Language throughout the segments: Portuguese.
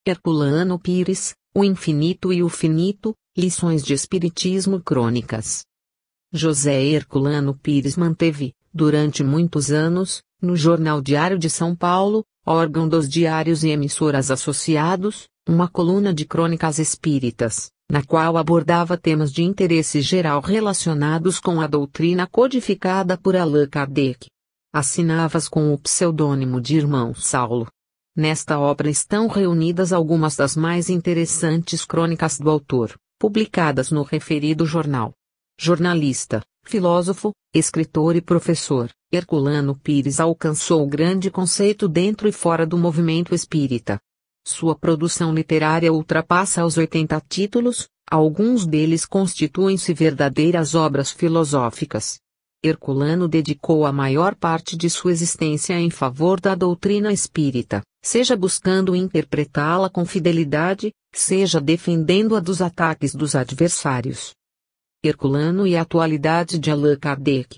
Herculano Pires, O Infinito e o Finito, Lições de Espiritismo Crônicas. José Herculano Pires manteve, durante muitos anos, no Jornal Diário de São Paulo, órgão dos diários e emissoras associados, uma coluna de crônicas espíritas, na qual abordava temas de interesse geral relacionados com a doutrina codificada por Allan Kardec. Assinava-as com o pseudônimo de Irmão Saulo. Nesta obra estão reunidas algumas das mais interessantes crônicas do autor, publicadas no referido jornal. Jornalista, filósofo, escritor e professor, Herculano Pires alcançou grande conceito dentro e fora do movimento espírita. Sua produção literária ultrapassa os 80 títulos, alguns deles constituem-se verdadeiras obras filosóficas. Herculano dedicou a maior parte de sua existência em favor da doutrina espírita, seja buscando interpretá-la com fidelidade, seja defendendo-a dos ataques dos adversários. Herculano e a atualidade de Allan Kardec.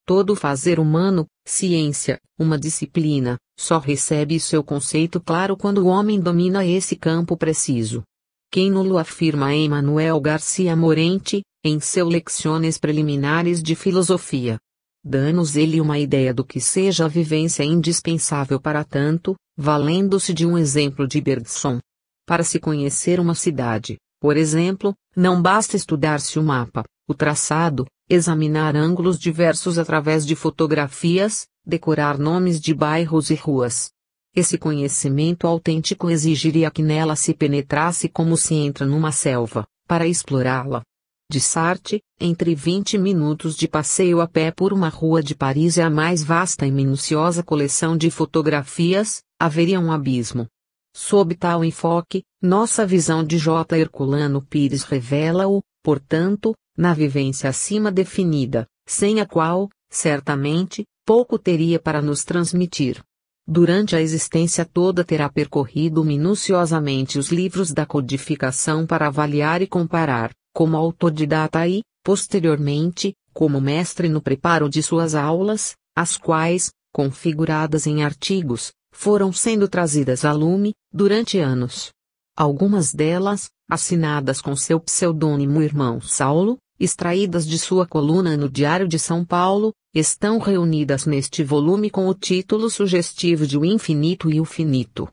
Todo fazer humano, ciência, uma disciplina, só recebe seu conceito claro quando o homem domina esse campo preciso. Quem nulo afirma Emmanuel Garcia Morente, em seu Lecciones Preliminares de Filosofia. Dá-nos ele uma ideia do que seja a vivência indispensável para tanto, valendo-se de um exemplo de Bergson. Para se conhecer uma cidade, por exemplo, não basta estudar-se o mapa, o traçado, examinar ângulos diversos através de fotografias, decorar nomes de bairros e ruas. Esse conhecimento autêntico exigiria que nela se penetrasse como se entra numa selva, para explorá-la. De Sartre, entre 20 minutos de passeio a pé por uma rua de Paris e a mais vasta e minuciosa coleção de fotografias, haveria um abismo. Sob tal enfoque, nossa visão de J. Herculano Pires revela-o, portanto, na vivência acima definida, sem a qual, certamente, pouco teria para nos transmitir. Durante a existência toda terá percorrido minuciosamente os livros da codificação para avaliar e comparar, como autodidata e, posteriormente, como mestre no preparo de suas aulas, as quais, configuradas em artigos, foram sendo trazidas a lume, durante anos. Algumas delas, assinadas com seu pseudônimo Irmão Saulo, extraídas de sua coluna no Diário de São Paulo, estão reunidas neste volume com o título sugestivo de O Infinito e o Finito.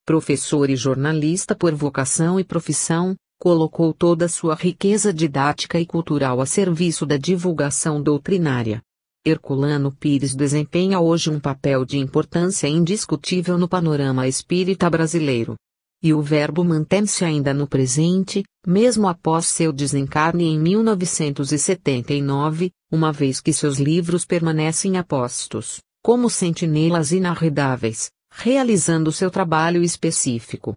Professor e jornalista por vocação e profissão, colocou toda sua riqueza didática e cultural a serviço da divulgação doutrinária. Herculano Pires desempenha hoje um papel de importância indiscutível no panorama espírita brasileiro. E o verbo mantém-se ainda no presente, mesmo após seu desencarne em 1979, uma vez que seus livros permanecem apostos, como sentinelas inarredáveis, realizando seu trabalho específico.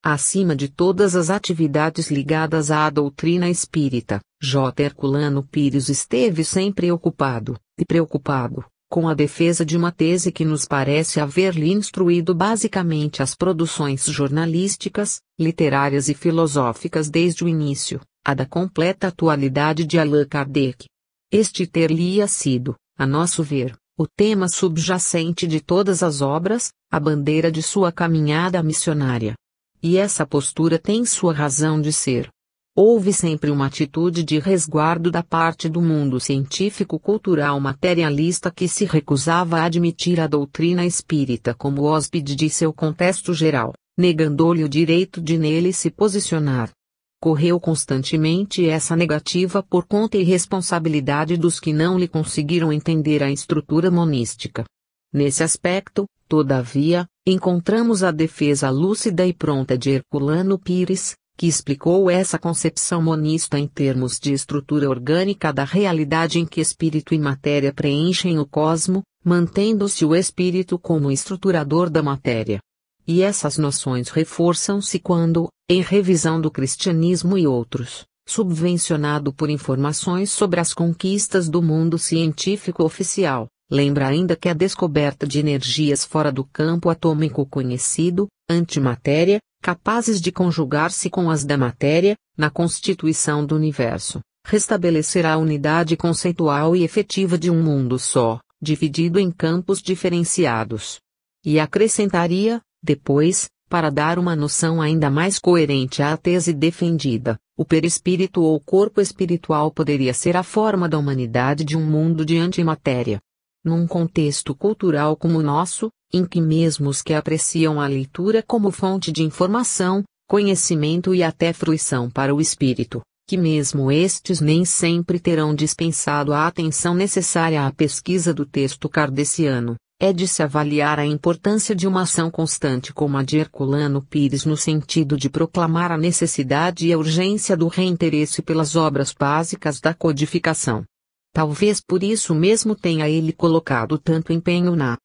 Acima de todas as atividades ligadas à doutrina espírita, J. Herculano Pires esteve sempre ocupado, e preocupado, com a defesa de uma tese que nos parece haver-lhe instruído basicamente as produções jornalísticas, literárias e filosóficas desde o início, a da completa atualidade de Allan Kardec. Este ter-lhe-ia sido, a nosso ver, o tema subjacente de todas as obras, a bandeira de sua caminhada missionária. E essa postura tem sua razão de ser. Houve sempre uma atitude de resguardo da parte do mundo científico-cultural materialista que se recusava a admitir a doutrina espírita como hóspede de seu contexto geral, negando-lhe o direito de nele se posicionar. Correu constantemente essa negativa por conta e responsabilidade dos que não lhe conseguiram entender a estrutura monística. Nesse aspecto, todavia, encontramos a defesa lúcida e pronta de Herculano Pires, que explicou essa concepção monista em termos de estrutura orgânica da realidade em que espírito e matéria preenchem o cosmo, mantendo-se o espírito como estruturador da matéria. E essas noções reforçam-se quando, em revisão do cristianismo e outros, subvencionado por informações sobre as conquistas do mundo científico oficial, lembra ainda que a descoberta de energias fora do campo atômico conhecido, antimatéria, capazes de conjugar-se com as da matéria, na constituição do universo, restabelecerá a unidade conceitual e efetiva de um mundo só, dividido em campos diferenciados. E acrescentaria, depois, Para dar uma noção ainda mais coerente à tese defendida, o perispírito ou corpo espiritual poderia ser a forma da humanidade de um mundo de antimatéria. Num contexto cultural como o nosso, em que mesmo os que apreciam a leitura como fonte de informação, conhecimento e até fruição para o espírito, que mesmo estes nem sempre terão dispensado a atenção necessária à pesquisa do texto kardeciano, é de se avaliar a importância de uma ação constante como a de Herculano Pires no sentido de proclamar a necessidade e a urgência do reinteresse pelas obras básicas da codificação. Talvez por isso mesmo tenha ele colocado tanto empenho na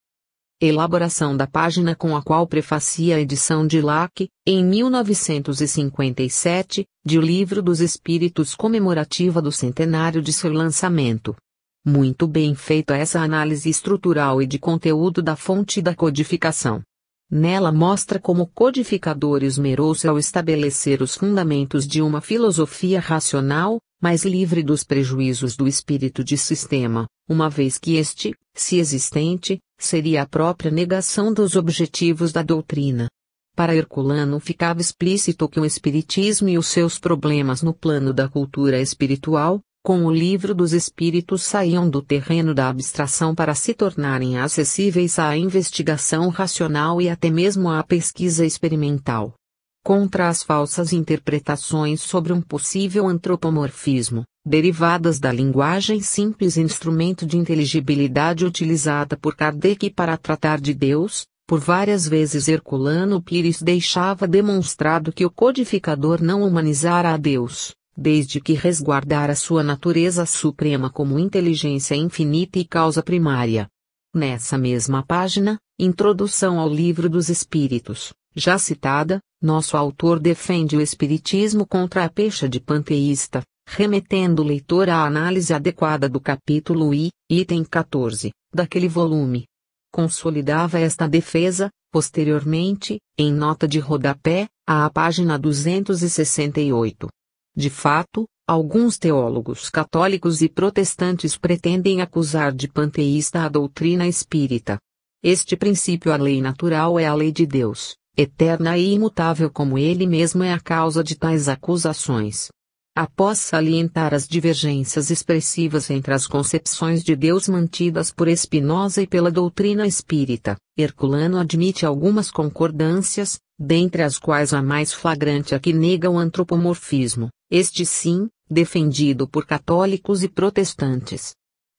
elaboração da página com a qual prefacia a edição de Locke, em 1957, de O Livro dos Espíritos comemorativa do centenário de seu lançamento. Muito bem feita essa análise estrutural e de conteúdo da fonte da codificação. Nela mostra como o codificador esmerou-se ao estabelecer os fundamentos de uma filosofia racional, mais livre dos prejuízos do espírito de sistema, uma vez que este, se existente, seria a própria negação dos objetivos da doutrina. Para Herculano ficava explícito que o espiritismo e os seus problemas no plano da cultura espiritual, com o Livro dos Espíritos saíam do terreno da abstração para se tornarem acessíveis à investigação racional e até mesmo à pesquisa experimental. Contra as falsas interpretações sobre um possível antropomorfismo, derivadas da linguagem simples instrumento de inteligibilidade utilizada por Kardec para tratar de Deus, por várias vezes Herculano Pires deixava demonstrado que o codificador não humanizara a Deus, desde que resguardara sua natureza suprema como inteligência infinita e causa primária. Nessa mesma página, Introdução ao Livro dos Espíritos, já citada, nosso autor defende o espiritismo contra a pecha de panteísta, remetendo o leitor à análise adequada do capítulo I, item 14, daquele volume. Consolidava esta defesa, posteriormente, em nota de rodapé, à página 268. De fato, alguns teólogos católicos e protestantes pretendem acusar de panteísta a doutrina espírita. Este princípio, a lei natural, é a lei de Deus, eterna e imutável como ele mesmo é a causa de tais acusações. Após salientar as divergências expressivas entre as concepções de Deus mantidas por Spinoza e pela doutrina espírita, Herculano admite algumas concordâncias, dentre as quais a mais flagrante a que nega o antropomorfismo, este sim, defendido por católicos e protestantes.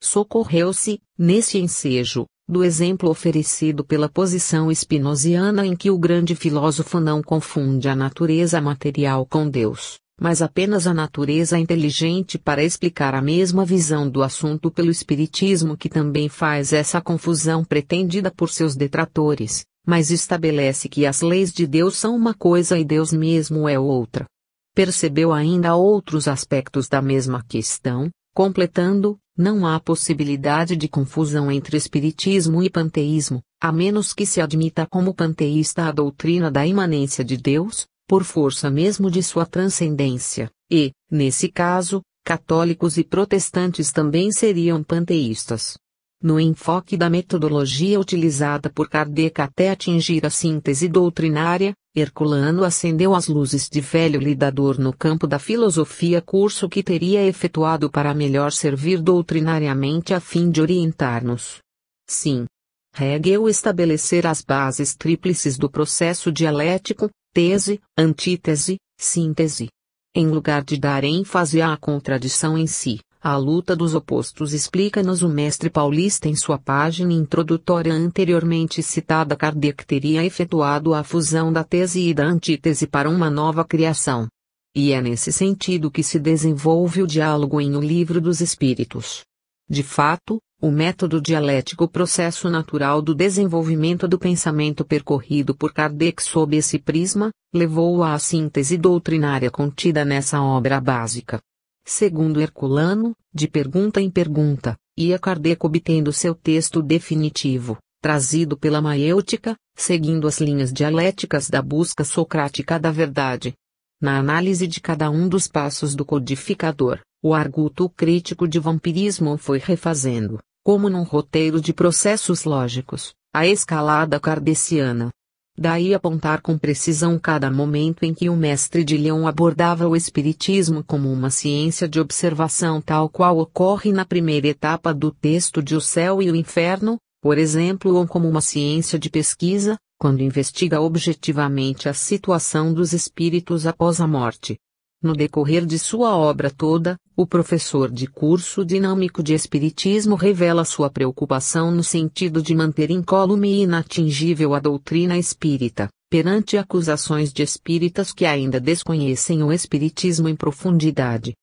Socorreu-se, nesse ensejo, do exemplo oferecido pela posição spinoziana em que o grande filósofo não confunde a natureza material com Deus, mas apenas a natureza inteligente para explicar a mesma visão do assunto pelo espiritismo, que também faz essa confusão pretendida por seus detratores, mas estabelece que as leis de Deus são uma coisa e Deus mesmo é outra. Percebeu ainda outros aspectos da mesma questão, completando: não há possibilidade de confusão entre espiritismo e panteísmo, a menos que se admita como panteísta a doutrina da imanência de Deus, por força mesmo de sua transcendência, e, nesse caso, católicos e protestantes também seriam panteístas. No enfoque da metodologia utilizada por Kardec até atingir a síntese doutrinária, Herculano acendeu as luzes de velho lidador no campo da filosofia, curso que teria efetuado para melhor servir doutrinariamente a fim de orientar-nos. Sim. Hegel estabelecer as bases tríplices do processo dialético, tese, antítese, síntese. Em lugar de dar ênfase à contradição em si, a luta dos opostos, explica-nos o mestre paulista em sua página introdutória anteriormente citada. Kardec teria efetuado a fusão da tese e da antítese para uma nova criação. E é nesse sentido que se desenvolve o diálogo em O Livro dos Espíritos. De fato, o método dialético, processo natural do desenvolvimento do pensamento percorrido por Kardec sob esse prisma, levou-o à síntese doutrinária contida nessa obra básica. Segundo Herculano, de pergunta em pergunta, ia Kardec obtendo seu texto definitivo, trazido pela maêutica, seguindo as linhas dialéticas da busca socrática da verdade. Na análise de cada um dos passos do codificador, o arguto crítico de vampirismo foi refazendo, como num roteiro de processos lógicos, a escalada kardeciana. Daí apontar com precisão cada momento em que o mestre de Lyon abordava o espiritismo como uma ciência de observação tal qual ocorre na primeira etapa do texto de O Céu e o Inferno, por exemplo, ou como uma ciência de pesquisa, quando investiga objetivamente a situação dos espíritos após a morte. No decorrer de sua obra toda, o professor de curso dinâmico de Espiritismo revela sua preocupação no sentido de manter incólume e inatingível a doutrina espírita, perante acusações de espíritas que ainda desconhecem o Espiritismo em profundidade.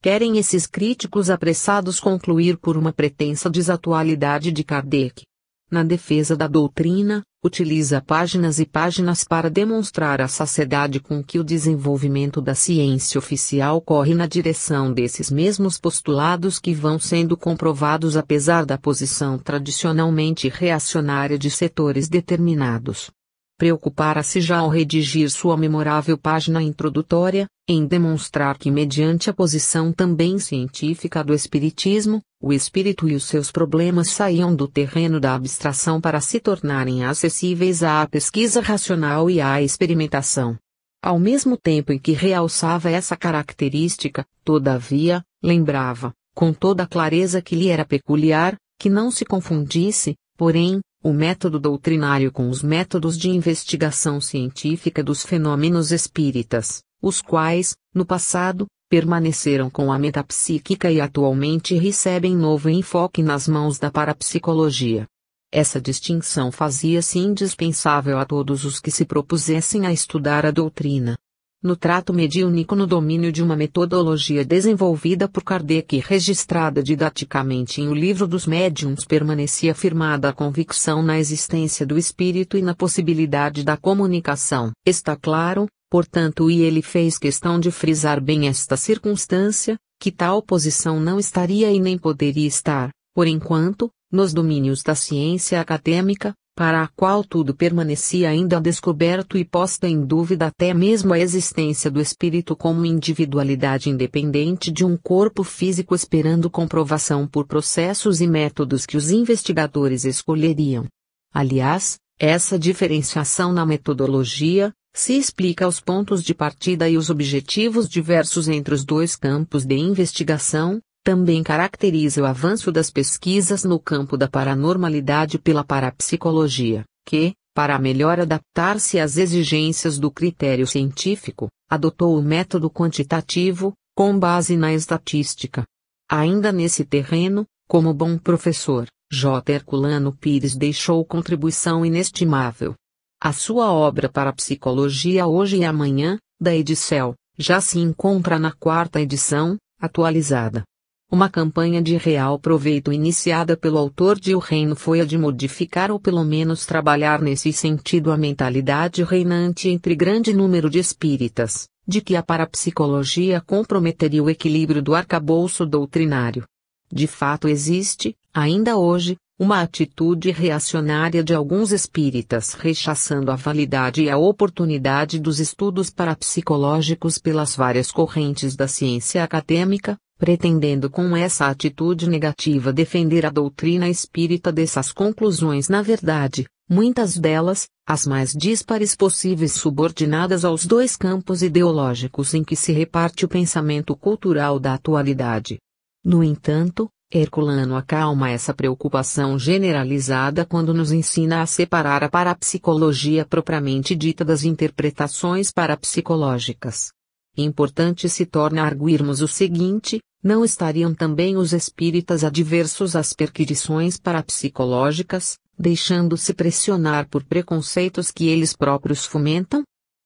Querem esses críticos apressados concluir por uma pretensa desatualidade de Kardec. Na defesa da doutrina, utiliza páginas e páginas para demonstrar a saciedade com que o desenvolvimento da ciência oficial corre na direção desses mesmos postulados que vão sendo comprovados apesar da posição tradicionalmente reacionária de setores determinados. Preocupara-se já ao redigir sua memorável página introdutória, em demonstrar que mediante a posição também científica do Espiritismo, o espírito e os seus problemas saíam do terreno da abstração para se tornarem acessíveis à pesquisa racional e à experimentação. Ao mesmo tempo em que realçava essa característica, todavia, lembrava, com toda a clareza que lhe era peculiar, que não se confundisse, porém, o método doutrinário com os métodos de investigação científica dos fenômenos espíritas, os quais, no passado, permaneceram com a metapsíquica e atualmente recebem novo enfoque nas mãos da parapsicologia. Essa distinção fazia-se indispensável a todos os que se propusessem a estudar a doutrina. No trato mediúnico no domínio de uma metodologia desenvolvida por Kardec e registrada didaticamente em O Livro dos Médiuns permanecia firmada a convicção na existência do espírito e na possibilidade da comunicação. Está claro, portanto, e ele fez questão de frisar bem esta circunstância, que tal posição não estaria e nem poderia estar, por enquanto, nos domínios da ciência acadêmica, para a qual tudo permanecia ainda descoberto e posta em dúvida até mesmo a existência do espírito como individualidade independente de um corpo físico esperando comprovação por processos e métodos que os investigadores escolheriam. Aliás, essa diferenciação na metodologia se explica aos pontos de partida e os objetivos diversos entre os dois campos de investigação. Também caracteriza o avanço das pesquisas no campo da paranormalidade pela parapsicologia, que, para melhor adaptar-se às exigências do critério científico, adotou o método quantitativo, com base na estatística. Ainda nesse terreno, como bom professor, J. Herculano Pires deixou contribuição inestimável. A sua obra Parapsicologia Hoje e Amanhã, da Edicel, já se encontra na 4ª edição, atualizada. Uma campanha de real proveito iniciada pelo autor de O Reino foi a de modificar ou pelo menos trabalhar nesse sentido a mentalidade reinante entre grande número de espíritas, de que a parapsicologia comprometeria o equilíbrio do arcabouço doutrinário. De fato existe, ainda hoje, uma atitude reacionária de alguns espíritas rechaçando a validade e a oportunidade dos estudos parapsicológicos pelas várias correntes da ciência acadêmica, pretendendo com essa atitude negativa defender a doutrina espírita dessas conclusões. Na verdade, muitas delas, as mais díspares possíveis, subordinadas aos dois campos ideológicos em que se reparte o pensamento cultural da atualidade. No entanto, Herculano acalma essa preocupação generalizada quando nos ensina a separar a parapsicologia propriamente dita das interpretações parapsicológicas. Importante se torna arguirmos o seguinte: não estariam também os espíritas adversos às perquisições parapsicológicas, deixando-se pressionar por preconceitos que eles próprios fomentam?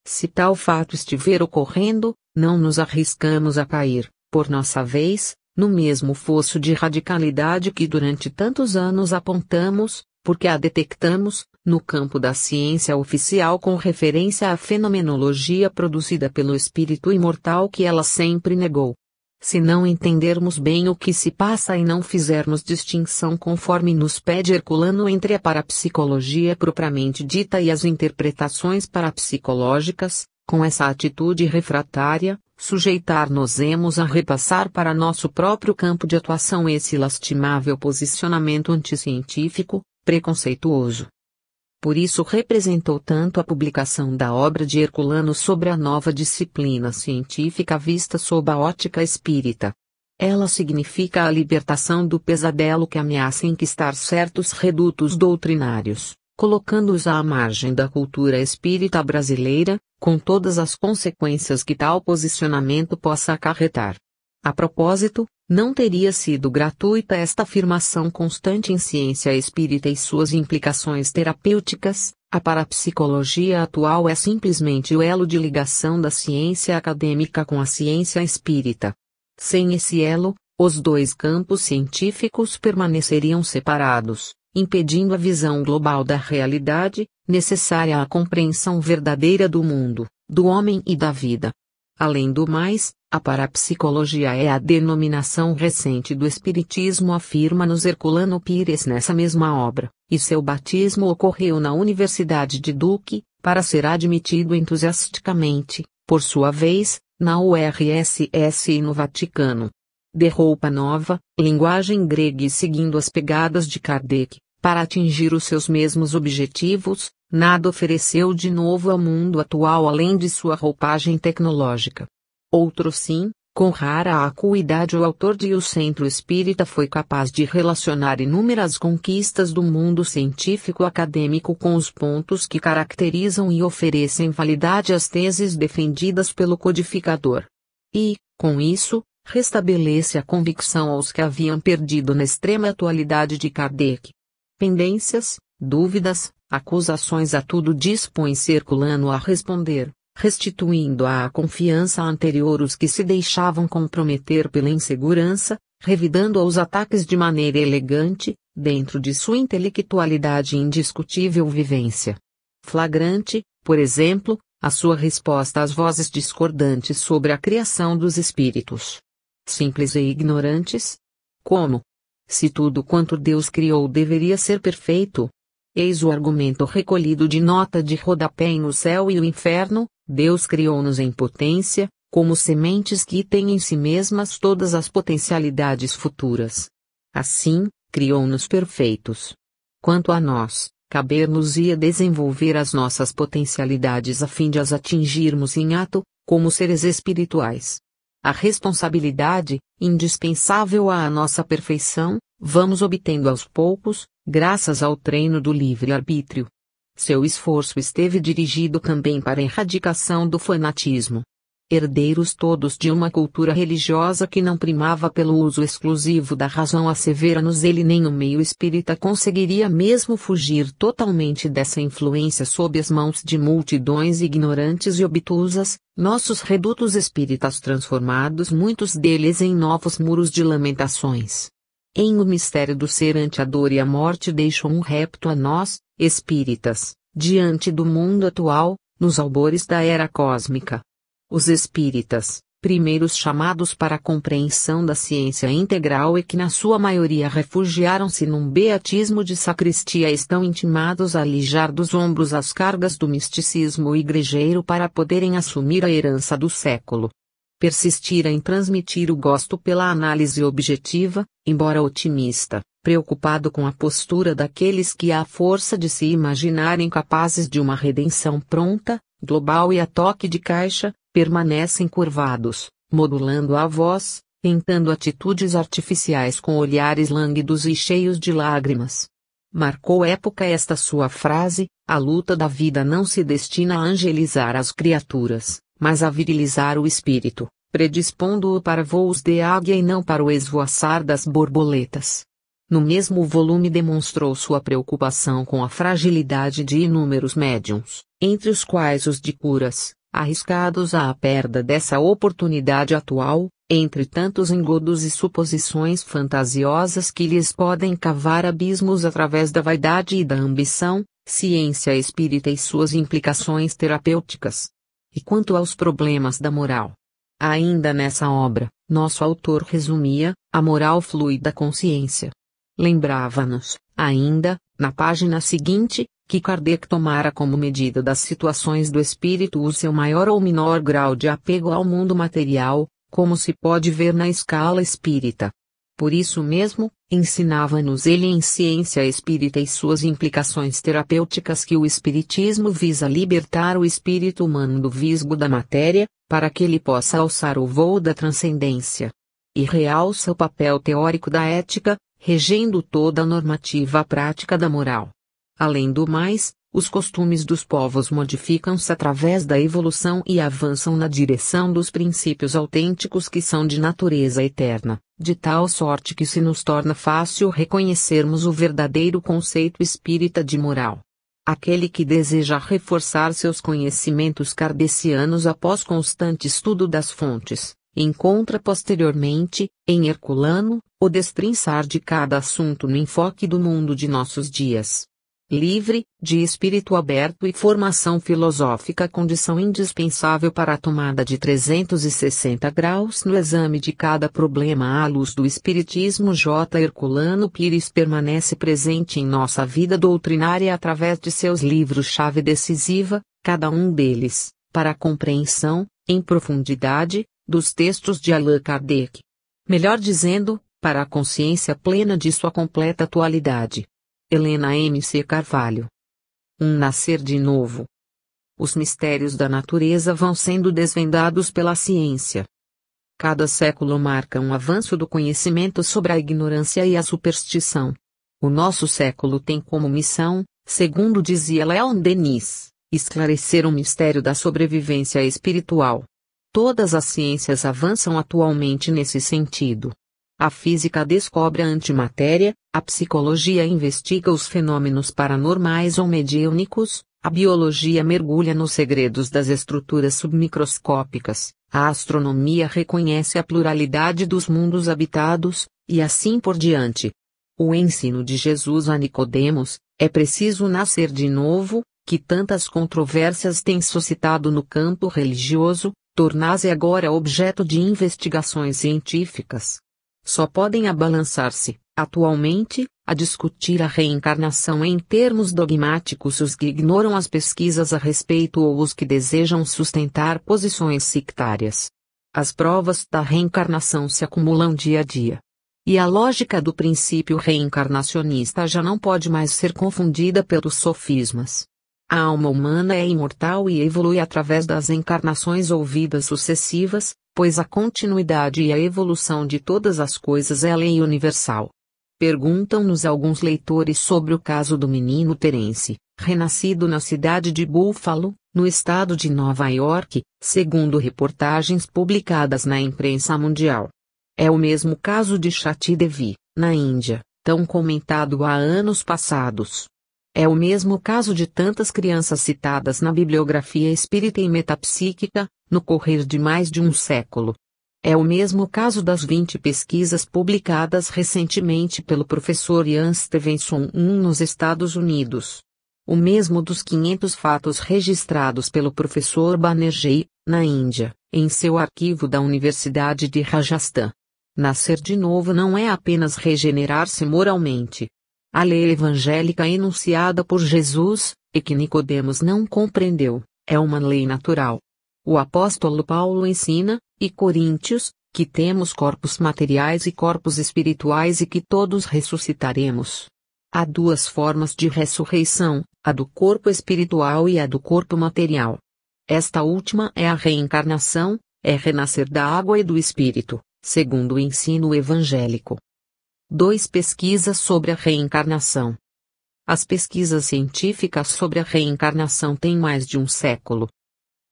Se tal fato estiver ocorrendo, não nos arriscamos a cair, por nossa vez, no mesmo fosso de radicalidade que durante tantos anos apontamos, porque a detectamos, no campo da ciência oficial com referência à fenomenologia produzida pelo espírito imortal que ela sempre negou. Se não entendermos bem o que se passa e não fizermos distinção conforme nos pede Herculano entre a parapsicologia propriamente dita e as interpretações parapsicológicas, com essa atitude refratária, sujeitar-nos-emos a repassar para nosso próprio campo de atuação esse lastimável posicionamento anticientífico, preconceituoso. Por isso representou tanto a publicação da obra de Herculano sobre a nova disciplina científica vista sob a ótica espírita. Ela significa a libertação do pesadelo que ameaça enquistar certos redutos doutrinários, colocando-os à margem da cultura espírita brasileira, com todas as consequências que tal posicionamento possa acarretar. A propósito, não teria sido gratuita esta afirmação constante em ciência espírita e suas implicações terapêuticas. A parapsicologia atual é simplesmente o elo de ligação da ciência acadêmica com a ciência espírita. Sem esse elo, os dois campos científicos permaneceriam separados, impedindo a visão global da realidade, necessária à compreensão verdadeira do mundo, do homem e da vida. Além do mais, a parapsicologia é a denominação recente do Espiritismo, afirma-nos Herculano Pires nessa mesma obra, e seu batismo ocorreu na Universidade de Duke, para ser admitido entusiasticamente, por sua vez, na URSS e no Vaticano. De roupa nova, linguagem grega e seguindo as pegadas de Kardec, para atingir os seus mesmos objetivos, nada ofereceu de novo ao mundo atual além de sua roupagem tecnológica. Outro sim, com rara acuidade o autor de O Centro Espírita foi capaz de relacionar inúmeras conquistas do mundo científico-acadêmico com os pontos que caracterizam e oferecem validade às teses defendidas pelo codificador. E, com isso, restabelece a convicção aos que haviam perdido na extrema atualidade de Kardec. Pendências, dúvidas, acusações, a tudo dispõe-se Herculano a responder, restituindo à confiança anterior os que se deixavam comprometer pela insegurança, revidando aos ataques de maneira elegante, dentro de sua intelectualidade e indiscutível vivência. Flagrante, por exemplo, a sua resposta às vozes discordantes sobre a criação dos espíritos. Simples e ignorantes? Como? Se tudo quanto Deus criou deveria ser perfeito. Eis o argumento recolhido de nota de rodapé em O Céu e o Inferno: Deus criou-nos em potência, como sementes que têm em si mesmas todas as potencialidades futuras. Assim, criou-nos perfeitos. Quanto a nós, caber-nos-ia desenvolver as nossas potencialidades a fim de as atingirmos em ato, como seres espirituais. A responsabilidade, indispensável à nossa perfeição, vamos obtendo aos poucos, graças ao treino do livre-arbítrio. Seu esforço esteve dirigido também para a erradicação do fanatismo. Herdeiros todos de uma cultura religiosa que não primava pelo uso exclusivo da razão, assevera-nos ele, nem o meio espírita conseguiria mesmo fugir totalmente dessa influência sob as mãos de multidões ignorantes e obtusas, nossos redutos espíritas transformados, muitos deles em novos muros de lamentações. Em O Mistério do Ser ante a Dor e a Morte deixam um repto a nós, espíritas, diante do mundo atual, nos albores da era cósmica. Os espíritas, primeiros chamados para a compreensão da ciência integral e que na sua maioria refugiaram-se num beatismo de sacristia, estão intimados a alijar dos ombros as cargas do misticismo igrejeiro para poderem assumir a herança do século. Persistir em transmitir o gosto pela análise objetiva, embora otimista, preocupado com a postura daqueles que à força de se imaginarem capazes de uma redenção pronta, global e a toque de caixa, permanecem curvados, modulando a voz, tentando atitudes artificiais com olhares lânguidos e cheios de lágrimas. Marcou época esta sua frase: a luta da vida não se destina a angelizar as criaturas, mas a virilizar o espírito, predispondo-o para voos de águia e não para o esvoaçar das borboletas. No mesmo volume demonstrou sua preocupação com a fragilidade de inúmeros médiuns, entre os quais os de curas, arriscados à perda dessa oportunidade atual, entre tantos engodos e suposições fantasiosas que lhes podem cavar abismos através da vaidade e da ambição, ciência espírita e suas implicações terapêuticas. E quanto aos problemas da moral? Ainda nessa obra, nosso autor resumia: a moral flui da consciência. Lembrava-nos, ainda, na página seguinte, que Kardec tomara como medida das situações do espírito o seu maior ou menor grau de apego ao mundo material, como se pode ver na escala espírita. Por isso mesmo, ensinava-nos ele em Ciência Espírita e suas implicações terapêuticas que o Espiritismo visa libertar o espírito humano do visgo da matéria, para que ele possa alçar o voo da transcendência. E realça o papel teórico da ética, regendo toda a normativa prática da moral. Além do mais, os costumes dos povos modificam-se através da evolução e avançam na direção dos princípios autênticos que são de natureza eterna, de tal sorte que se nos torna fácil reconhecermos o verdadeiro conceito espírita de moral. Aquele que deseja reforçar seus conhecimentos kardecianos após constante estudo das fontes, encontra posteriormente, em Herculano, o destrinçar de cada assunto no enfoque do mundo de nossos dias. Livre, de espírito aberto e formação filosófica, condição indispensável para a tomada de 360 graus no exame de cada problema à luz do Espiritismo. J. Herculano Pires permanece presente em nossa vida doutrinária através de seus livros-chave decisiva, cada um deles, para a compreensão, em profundidade, dos textos de Allan Kardec. Melhor dizendo, para a consciência plena de sua completa atualidade. Helena M. C. Carvalho. Um nascer de novo. Os mistérios da natureza vão sendo desvendados pela ciência. Cada século marca um avanço do conhecimento sobre a ignorância e a superstição. O nosso século tem como missão, segundo dizia Leon Denis, esclarecer o mistério da sobrevivência espiritual. Todas as ciências avançam atualmente nesse sentido. A física descobre a antimatéria, a psicologia investiga os fenômenos paranormais ou mediúnicos, a biologia mergulha nos segredos das estruturas submicroscópicas, a astronomia reconhece a pluralidade dos mundos habitados, e assim por diante. O ensino de Jesus a Nicodemos, é preciso nascer de novo, que tantas controvérsias tem suscitado no campo religioso, tornar-se agora objeto de investigações científicas. Só podem abalançar-se, atualmente, a discutir a reencarnação em termos dogmáticos os que ignoram as pesquisas a respeito ou os que desejam sustentar posições sectárias. As provas da reencarnação se acumulam dia a dia. E a lógica do princípio reencarnacionista já não pode mais ser confundida pelos sofismas. A alma humana é imortal e evolui através das encarnações ou vidas sucessivas, pois a continuidade e a evolução de todas as coisas é lei universal. Perguntam-nos alguns leitores sobre o caso do menino Terence, renascido na cidade de Buffalo, no estado de Nova York, segundo reportagens publicadas na imprensa mundial. É o mesmo caso de Sati Devi, na Índia, tão comentado há anos passados. É o mesmo caso de tantas crianças citadas na bibliografia espírita e metapsíquica, no correr de mais de um século. É o mesmo caso das 20 pesquisas publicadas recentemente pelo professor Ian Stevenson nos Estados Unidos. O mesmo dos 500 fatos registrados pelo professor Banerjee, na Índia, em seu arquivo da Universidade de Rajasthan. Nascer de novo não é apenas regenerar-se moralmente. A lei evangélica enunciada por Jesus, e que Nicodemos não compreendeu, é uma lei natural. O apóstolo Paulo ensina, e Coríntios, que temos corpos materiais e corpos espirituais e que todos ressuscitaremos. Há duas formas de ressurreição, a do corpo espiritual e a do corpo material. Esta última é a reencarnação, é renascer da água e do espírito, segundo o ensino evangélico. 2. Pesquisas sobre a reencarnação. As pesquisas científicas sobre a reencarnação têm mais de um século.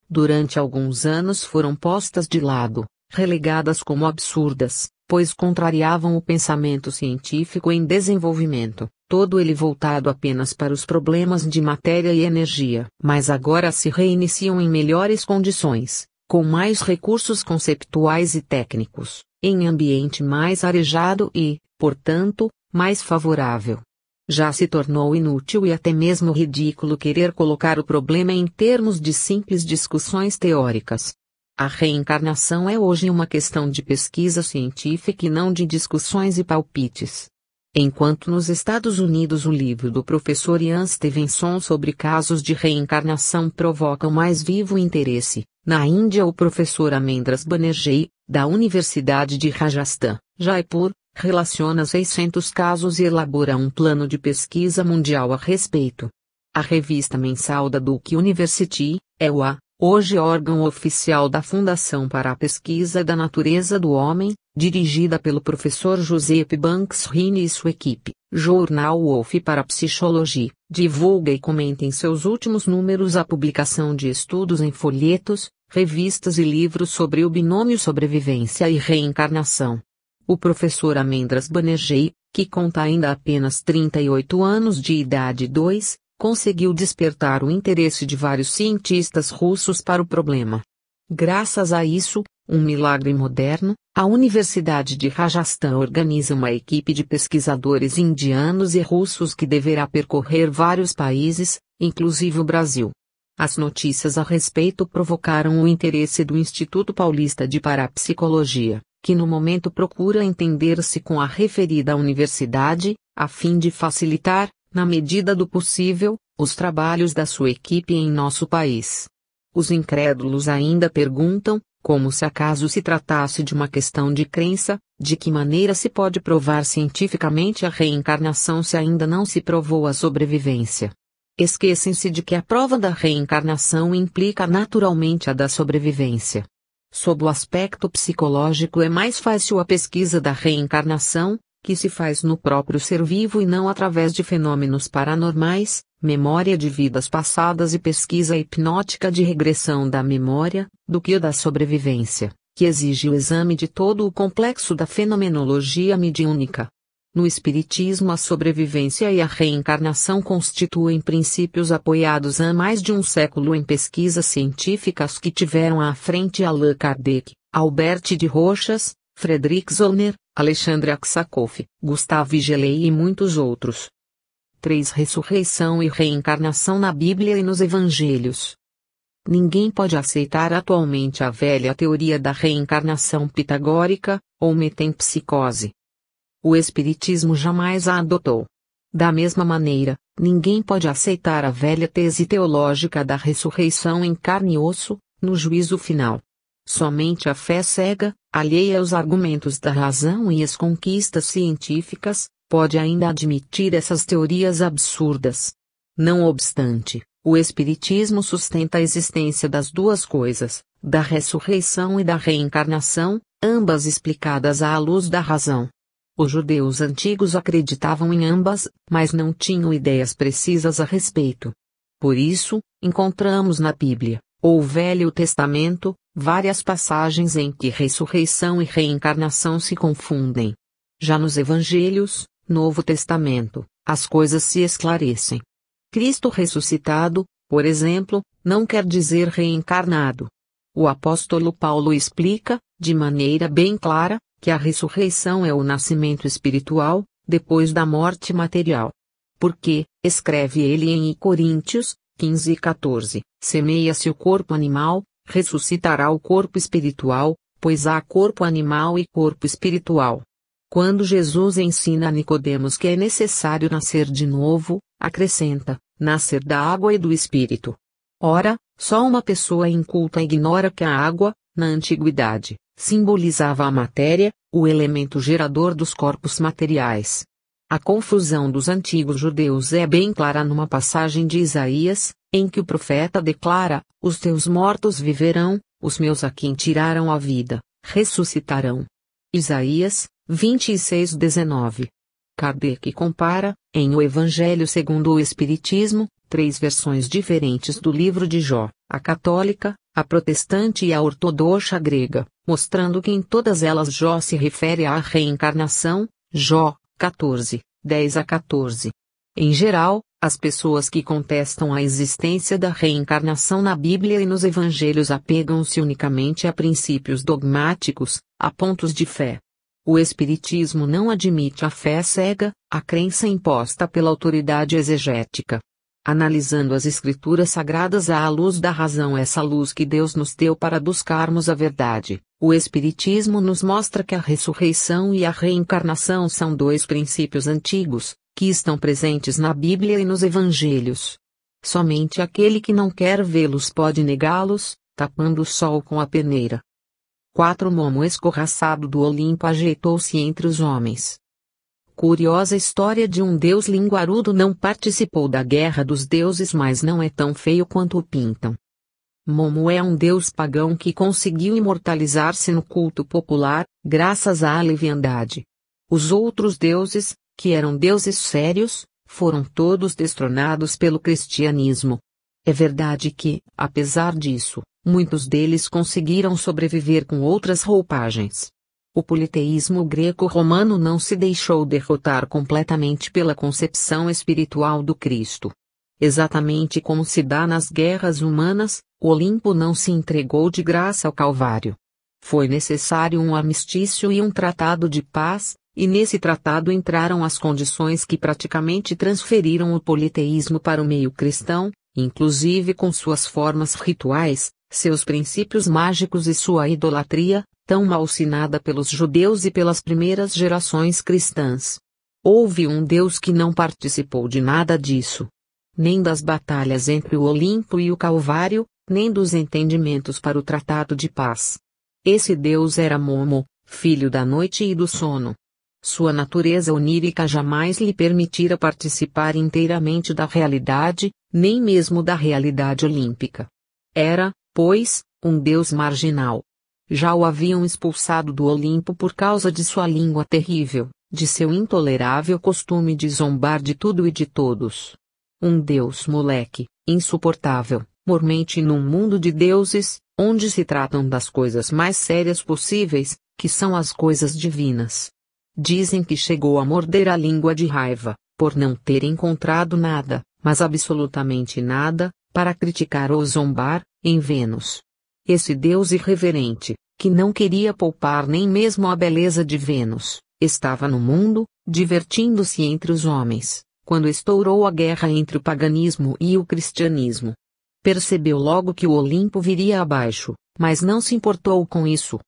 Durante alguns anos foram postas de lado, relegadas como absurdas, pois contrariavam o pensamento científico em desenvolvimento, todo ele voltado apenas para os problemas de matéria e energia. Mas agora se reiniciam em melhores condições, com mais recursos conceptuais e técnicos, em ambiente mais arejado e, portanto, mais favorável. Já se tornou inútil e até mesmo ridículo querer colocar o problema em termos de simples discussões teóricas. A reencarnação é hoje uma questão de pesquisa científica e não de discussões e palpites. Enquanto nos Estados Unidos o livro do professor Ian Stevenson sobre casos de reencarnação provoca o mais vivo interesse, na Índia o professor Amendras Banerjee, da Universidade de Rajasthan, Jaipur, relaciona 600 casos e elabora um plano de pesquisa mundial a respeito. A revista mensal da Duke University, EUA, hoje órgão oficial da Fundação para a Pesquisa da Natureza do Homem, dirigida pelo professor Joseph Banks Rini e sua equipe, Jornal Wolf para Psicologia, divulga e comenta em seus últimos números a publicação de estudos em folhetos, revistas e livros sobre o binômio sobrevivência e reencarnação. O professor Amendras Banerjee, que conta ainda apenas 38 anos de idade conseguiu despertar o interesse de vários cientistas russos para o problema. Graças a isso, um milagre moderno, a Universidade de Rajasthan organiza uma equipe de pesquisadores indianos e russos que deverá percorrer vários países, inclusive o Brasil. As notícias a respeito provocaram o interesse do Instituto Paulista de Parapsicologia, que no momento procura entender-se com a referida universidade, a fim de facilitar, na medida do possível, os trabalhos da sua equipe em nosso país. Os incrédulos ainda perguntam, como se acaso se tratasse de uma questão de crença, de que maneira se pode provar cientificamente a reencarnação se ainda não se provou a sobrevivência. Esquecem-se de que a prova da reencarnação implica naturalmente a da sobrevivência. Sob o aspecto psicológico é mais fácil a pesquisa da reencarnação, que se faz no próprio ser vivo e não através de fenômenos paranormais, memória de vidas passadas e pesquisa hipnótica de regressão da memória, do que o da sobrevivência, que exige o exame de todo o complexo da fenomenologia mediúnica. No Espiritismo, a sobrevivência e a reencarnação constituem princípios apoiados há mais de um século em pesquisas científicas que tiveram à frente Allan Kardec, Albert de Rochas, Frederick Zollner, Alexandre Aksakoff, Gustave Gelei e muitos outros. 3. Ressurreição e reencarnação na Bíblia e nos Evangelhos. Ninguém pode aceitar atualmente a velha teoria da reencarnação pitagórica, ou metempsicose. O Espiritismo jamais a adotou. Da mesma maneira, ninguém pode aceitar a velha tese teológica da ressurreição em carne e osso, no juízo final. Somente a fé cega, alheia aos argumentos da razão e às conquistas científicas, pode ainda admitir essas teorias absurdas. Não obstante, o Espiritismo sustenta a existência das duas coisas, da ressurreição e da reencarnação, ambas explicadas à luz da razão. Os judeus antigos acreditavam em ambas, mas não tinham ideias precisas a respeito. Por isso, encontramos na Bíblia, ou Velho Testamento, várias passagens em que ressurreição e reencarnação se confundem. Já nos Evangelhos, Novo Testamento, as coisas se esclarecem. Cristo ressuscitado, por exemplo, não quer dizer reencarnado. O apóstolo Paulo explica, de maneira bem clara, que a ressurreição é o nascimento espiritual, depois da morte material. Porque, escreve ele em Coríntios 15:14, semeia-se o corpo animal, ressuscitará o corpo espiritual, pois há corpo animal e corpo espiritual. Quando Jesus ensina a Nicodemos que é necessário nascer de novo, acrescenta, nascer da água e do Espírito. Ora, só uma pessoa inculta ignora que a água, na antiguidade, simbolizava a matéria, o elemento gerador dos corpos materiais. A confusão dos antigos judeus é bem clara numa passagem de Isaías, em que o profeta declara, os teus mortos viverão, os meus a quem tiraram a vida, ressuscitarão. Isaías 26:19. Kardec compara, em O Evangelho segundo o Espiritismo, 3 versões diferentes do livro de Jó, a católica, a protestante e a ortodoxa grega, mostrando que em todas elas Jó se refere à reencarnação, Jó 14:10-14. Em geral, as pessoas que contestam a existência da reencarnação na Bíblia e nos Evangelhos apegam-se unicamente a princípios dogmáticos, a pontos de fé. O Espiritismo não admite a fé cega, a crença imposta pela autoridade exegética. Analisando as Escrituras Sagradas à luz da razão, essa luz que Deus nos deu para buscarmos a verdade, o Espiritismo nos mostra que a ressurreição e a reencarnação são 2 princípios antigos, que estão presentes na Bíblia e nos Evangelhos. Somente aquele que não quer vê-los pode negá-los, tapando o sol com a peneira. 4 Momo escorraçado do Olimpo ajeitou-se entre os homens. Curiosa história de um deus linguarudo não participou da guerra dos deuses, mas não é tão feio quanto o pintam. Momo é um deus pagão que conseguiu imortalizar-se no culto popular, graças à leviandade. Os outros deuses, que eram deuses sérios, foram todos destronados pelo cristianismo. É verdade que, apesar disso, muitos deles conseguiram sobreviver com outras roupagens. O politeísmo greco-romano não se deixou derrotar completamente pela concepção espiritual do Cristo. Exatamente como se dá nas guerras humanas, o Olimpo não se entregou de graça ao Calvário. Foi necessário um armistício e um tratado de paz, e nesse tratado entraram as condições que praticamente transferiram o politeísmo para o meio cristão, inclusive com suas formas rituais, seus princípios mágicos e sua idolatria, tão malsinada pelos judeus e pelas primeiras gerações cristãs. Houve um Deus que não participou de nada disso. Nem das batalhas entre o Olimpo e o Calvário, nem dos entendimentos para o tratado de paz. Esse Deus era Momo, filho da noite e do sono. Sua natureza onírica jamais lhe permitira participar inteiramente da realidade, nem mesmo da realidade olímpica. Era, pois, um Deus marginal. Já o haviam expulsado do Olimpo por causa de sua língua terrível, de seu intolerável costume de zombar de tudo e de todos. Um Deus moleque, insuportável, mormente num mundo de deuses, onde se tratam das coisas mais sérias possíveis, que são as coisas divinas. Dizem que chegou a morder a língua de raiva, por não ter encontrado nada, mas absolutamente nada, para criticar ou zombar, em Vênus. Esse Deus irreverente, que não queria poupar nem mesmo a beleza de Vênus, estava no mundo, divertindo-se entre os homens, quando estourou a guerra entre o paganismo e o cristianismo. Percebeu logo que o Olimpo viria abaixo, mas não se importou com isso.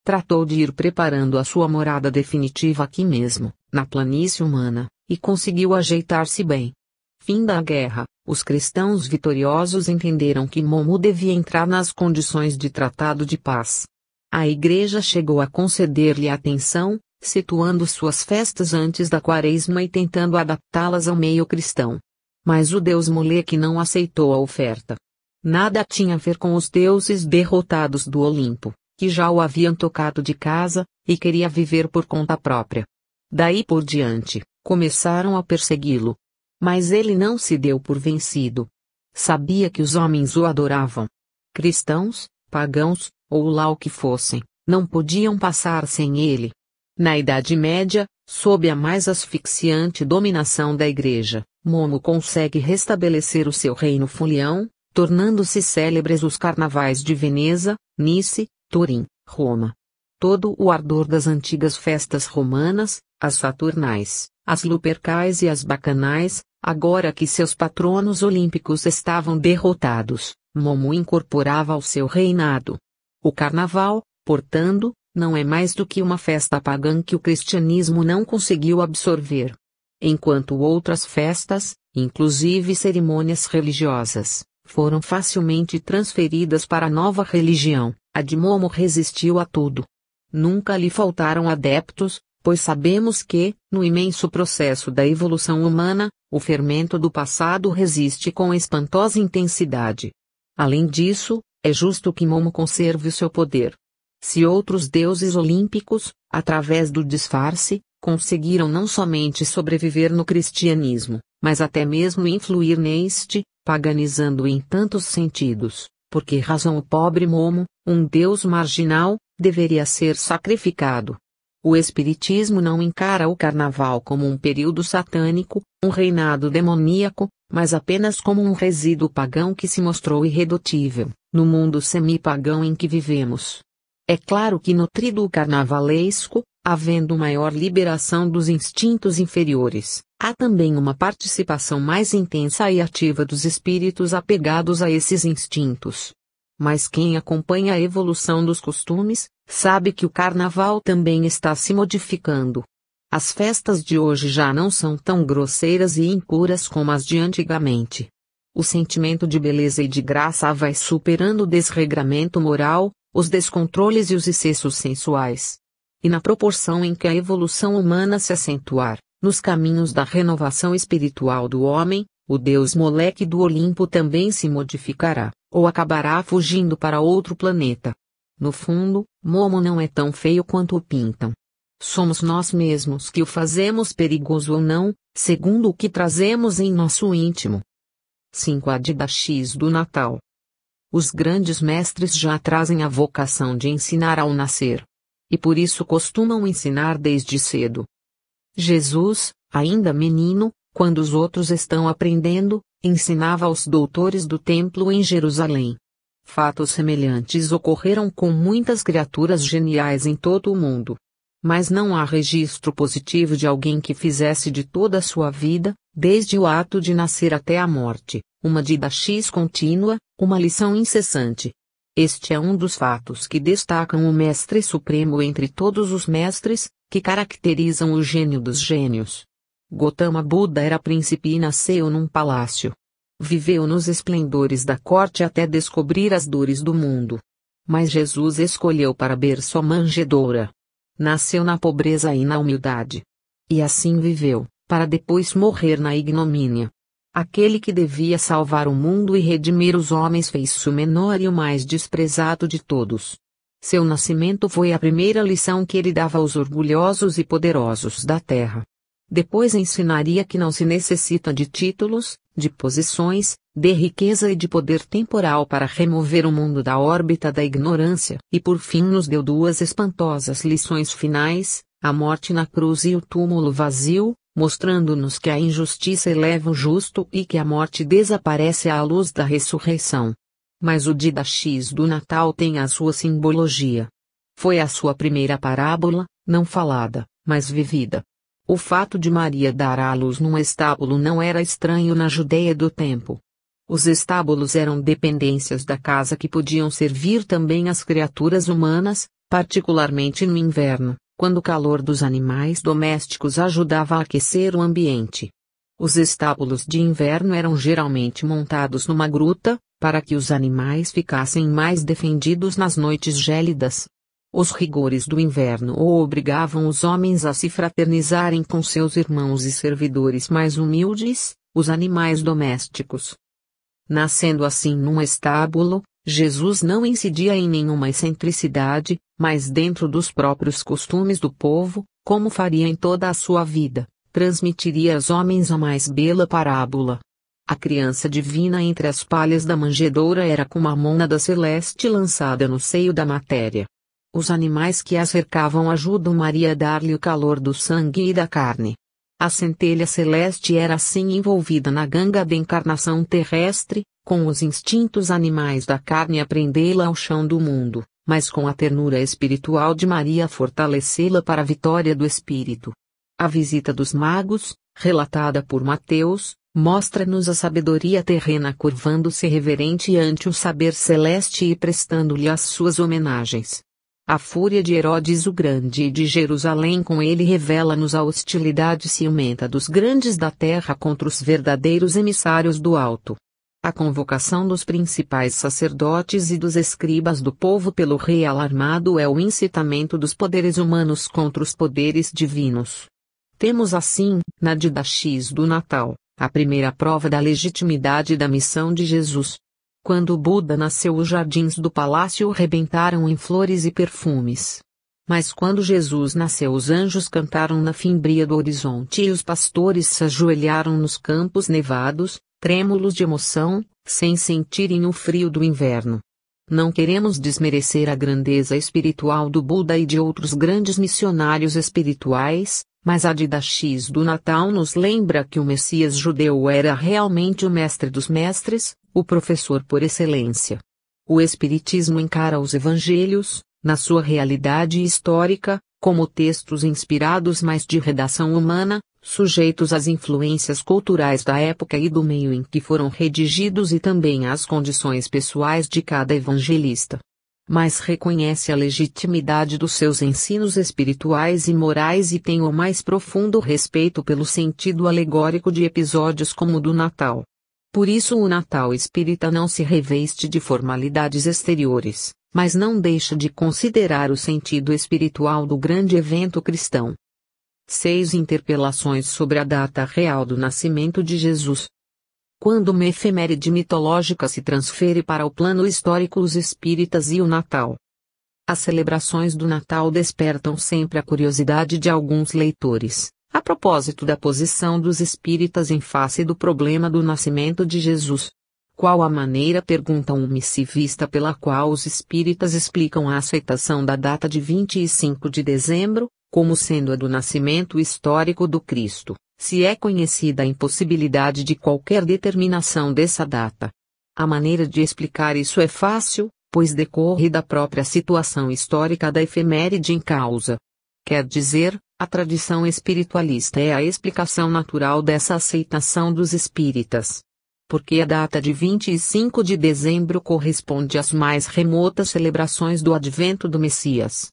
Tratou de ir preparando a sua morada definitiva aqui mesmo, na planície humana, e conseguiu ajeitar-se bem. Fim da guerra, os cristãos vitoriosos entenderam que Momo devia entrar nas condições de tratado de paz. A Igreja chegou a conceder-lhe atenção, situando suas festas antes da Quaresma e tentando adaptá-las ao meio cristão. Mas o deus Moleque não aceitou a oferta. Nada tinha a ver com os deuses derrotados do Olimpo, que já o haviam tocado de casa, e queria viver por conta própria. Daí por diante, começaram a persegui-lo. Mas ele não se deu por vencido. Sabia que os homens o adoravam. Cristãos, pagãos, ou lá o que fossem, não podiam passar sem ele. Na Idade Média, sob a mais asfixiante dominação da Igreja, Momo consegue restabelecer o seu reino folião, tornando-se célebres os carnavais de Veneza, Nice, Turim, Roma. Todo o ardor das antigas festas romanas, as saturnais, as lupercais e as bacanais, agora que seus patronos olímpicos estavam derrotados, Momo incorporava ao seu reinado. O carnaval, portanto, não é mais do que uma festa pagã que o cristianismo não conseguiu absorver. Enquanto outras festas, inclusive cerimônias religiosas, foram facilmente transferidas para a nova religião, a de Momo resistiu a tudo. Nunca lhe faltaram adeptos, pois sabemos que, no imenso processo da evolução humana, o fermento do passado resiste com espantosa intensidade. Além disso, é justo que Momo conserve o seu poder. Se outros deuses olímpicos, através do disfarce, conseguiram não somente sobreviver no cristianismo, mas até mesmo influir neste, paganizando em tantos sentidos, por que razão o pobre Momo, um deus marginal, deveria ser sacrificado? O Espiritismo não encara o carnaval como um período satânico, um reinado demoníaco, mas apenas como um resíduo pagão que se mostrou irredutível, no mundo semi-pagão em que vivemos. É claro que nutrido o carnavalesco, havendo maior liberação dos instintos inferiores, há também uma participação mais intensa e ativa dos espíritos apegados a esses instintos. Mas quem acompanha a evolução dos costumes, sabe que o carnaval também está se modificando. As festas de hoje já não são tão grosseiras e impuras como as de antigamente. O sentimento de beleza e de graça vai superando o desregramento moral, os descontroles e os excessos sensuais. E na proporção em que a evolução humana se acentuar, nos caminhos da renovação espiritual do homem, o deus Moleque do Olimpo também se modificará, ou acabará fugindo para outro planeta. No fundo, Momo não é tão feio quanto o pintam. Somos nós mesmos que o fazemos perigoso ou não, segundo o que trazemos em nosso íntimo. 5. A Didache do Natal. Os grandes mestres já trazem a vocação de ensinar ao nascer. E por isso costumam ensinar desde cedo. Jesus, ainda menino, quando os outros estão aprendendo, ensinava aos doutores do templo em Jerusalém. Fatos semelhantes ocorreram com muitas criaturas geniais em todo o mundo. Mas não há registro positivo de alguém que fizesse de toda a sua vida, desde o ato de nascer até a morte, uma didache contínua, uma lição incessante. Este é um dos fatos que destacam o Mestre Supremo entre todos os mestres, que caracterizam o gênio dos gênios. Gautama Buda era príncipe e nasceu num palácio. Viveu nos esplendores da corte até descobrir as dores do mundo. Mas Jesus escolheu para berço a manjedoura. Nasceu na pobreza e na humildade. E assim viveu, para depois morrer na ignomínia. Aquele que devia salvar o mundo e redimir os homens fez-se o menor e o mais desprezado de todos. Seu nascimento foi a primeira lição que ele dava aos orgulhosos e poderosos da terra. Depois ensinaria que não se necessita de títulos, de posições, de riqueza e de poder temporal para remover o mundo da órbita da ignorância. E por fim nos deu duas espantosas lições finais, a morte na cruz e o túmulo vazio, mostrando-nos que a injustiça eleva o justo e que a morte desaparece à luz da ressurreição. Mas o Didache do Natal tem a sua simbologia. Foi a sua primeira parábola, não falada, mas vivida. O fato de Maria dar à luz num estábulo não era estranho na Judeia do tempo. Os estábulos eram dependências da casa que podiam servir também às criaturas humanas, particularmente no inverno, quando o calor dos animais domésticos ajudava a aquecer o ambiente. Os estábulos de inverno eram geralmente montados numa gruta, para que os animais ficassem mais defendidos nas noites gélidas. Os rigores do inverno obrigavam os homens a se fraternizarem com seus irmãos e servidores mais humildes, os animais domésticos. Nascendo assim num estábulo, Jesus não incidia em nenhuma excentricidade, mas dentro dos próprios costumes do povo, como faria em toda a sua vida, transmitiria aos homens a mais bela parábola. A criança divina entre as palhas da manjedoura era como a mônada celeste lançada no seio da matéria. Os animais que a cercavam ajudam Maria a dar-lhe o calor do sangue e da carne. A centelha celeste era assim envolvida na ganga da encarnação terrestre, com os instintos animais da carne a prendê-la ao chão do mundo, mas com a ternura espiritual de Maria a fortalecê-la para a vitória do espírito. A visita dos magos, relatada por Mateus, mostra-nos a sabedoria terrena curvando-se reverente ante o saber celeste e prestando-lhe as suas homenagens. A fúria de Herodes o Grande e de Jerusalém com ele revela-nos a hostilidade ciumenta dos grandes da terra contra os verdadeiros emissários do alto. A convocação dos principais sacerdotes e dos escribas do povo pelo rei alarmado é o incitamento dos poderes humanos contra os poderes divinos. Temos assim, na Didache do Natal, a primeira prova da legitimidade da missão de Jesus. Quando Buda nasceu, os jardins do palácio rebentaram em flores e perfumes. Mas quando Jesus nasceu, os anjos cantaram na fimbria do horizonte e os pastores se ajoelharam nos campos nevados, trêmulos de emoção, sem sentirem o frio do inverno. Não queremos desmerecer a grandeza espiritual do Buda e de outros grandes missionários espirituais, mas a Didache do Natal nos lembra que o Messias judeu era realmente o mestre dos mestres, o professor por excelência. O Espiritismo encara os evangelhos, na sua realidade histórica, como textos inspirados mais de redação humana, sujeitos às influências culturais da época e do meio em que foram redigidos e também às condições pessoais de cada evangelista. Mas reconhece a legitimidade dos seus ensinos espirituais e morais e tem o mais profundo respeito pelo sentido alegórico de episódios como o do Natal. Por isso o Natal espírita não se reveste de formalidades exteriores, mas não deixa de considerar o sentido espiritual do grande evento cristão. 6 Interpelações sobre a data real do nascimento de Jesus. Quando uma efeméride mitológica se transfere para o plano histórico, os espíritas e o Natal. As celebrações do Natal despertam sempre a curiosidade de alguns leitores, a propósito da posição dos espíritas em face do problema do nascimento de Jesus. Qual a maneira, pergunta um missivista, pela qual os espíritas explicam a aceitação da data de 25 de dezembro, como sendo a do nascimento histórico do Cristo, se é conhecida a impossibilidade de qualquer determinação dessa data? A maneira de explicar isso é fácil, pois decorre da própria situação histórica da efeméride em causa. Quer dizer, a tradição espiritualista é a explicação natural dessa aceitação dos espíritas. Porque a data de 25 de dezembro corresponde às mais remotas celebrações do advento do Messias.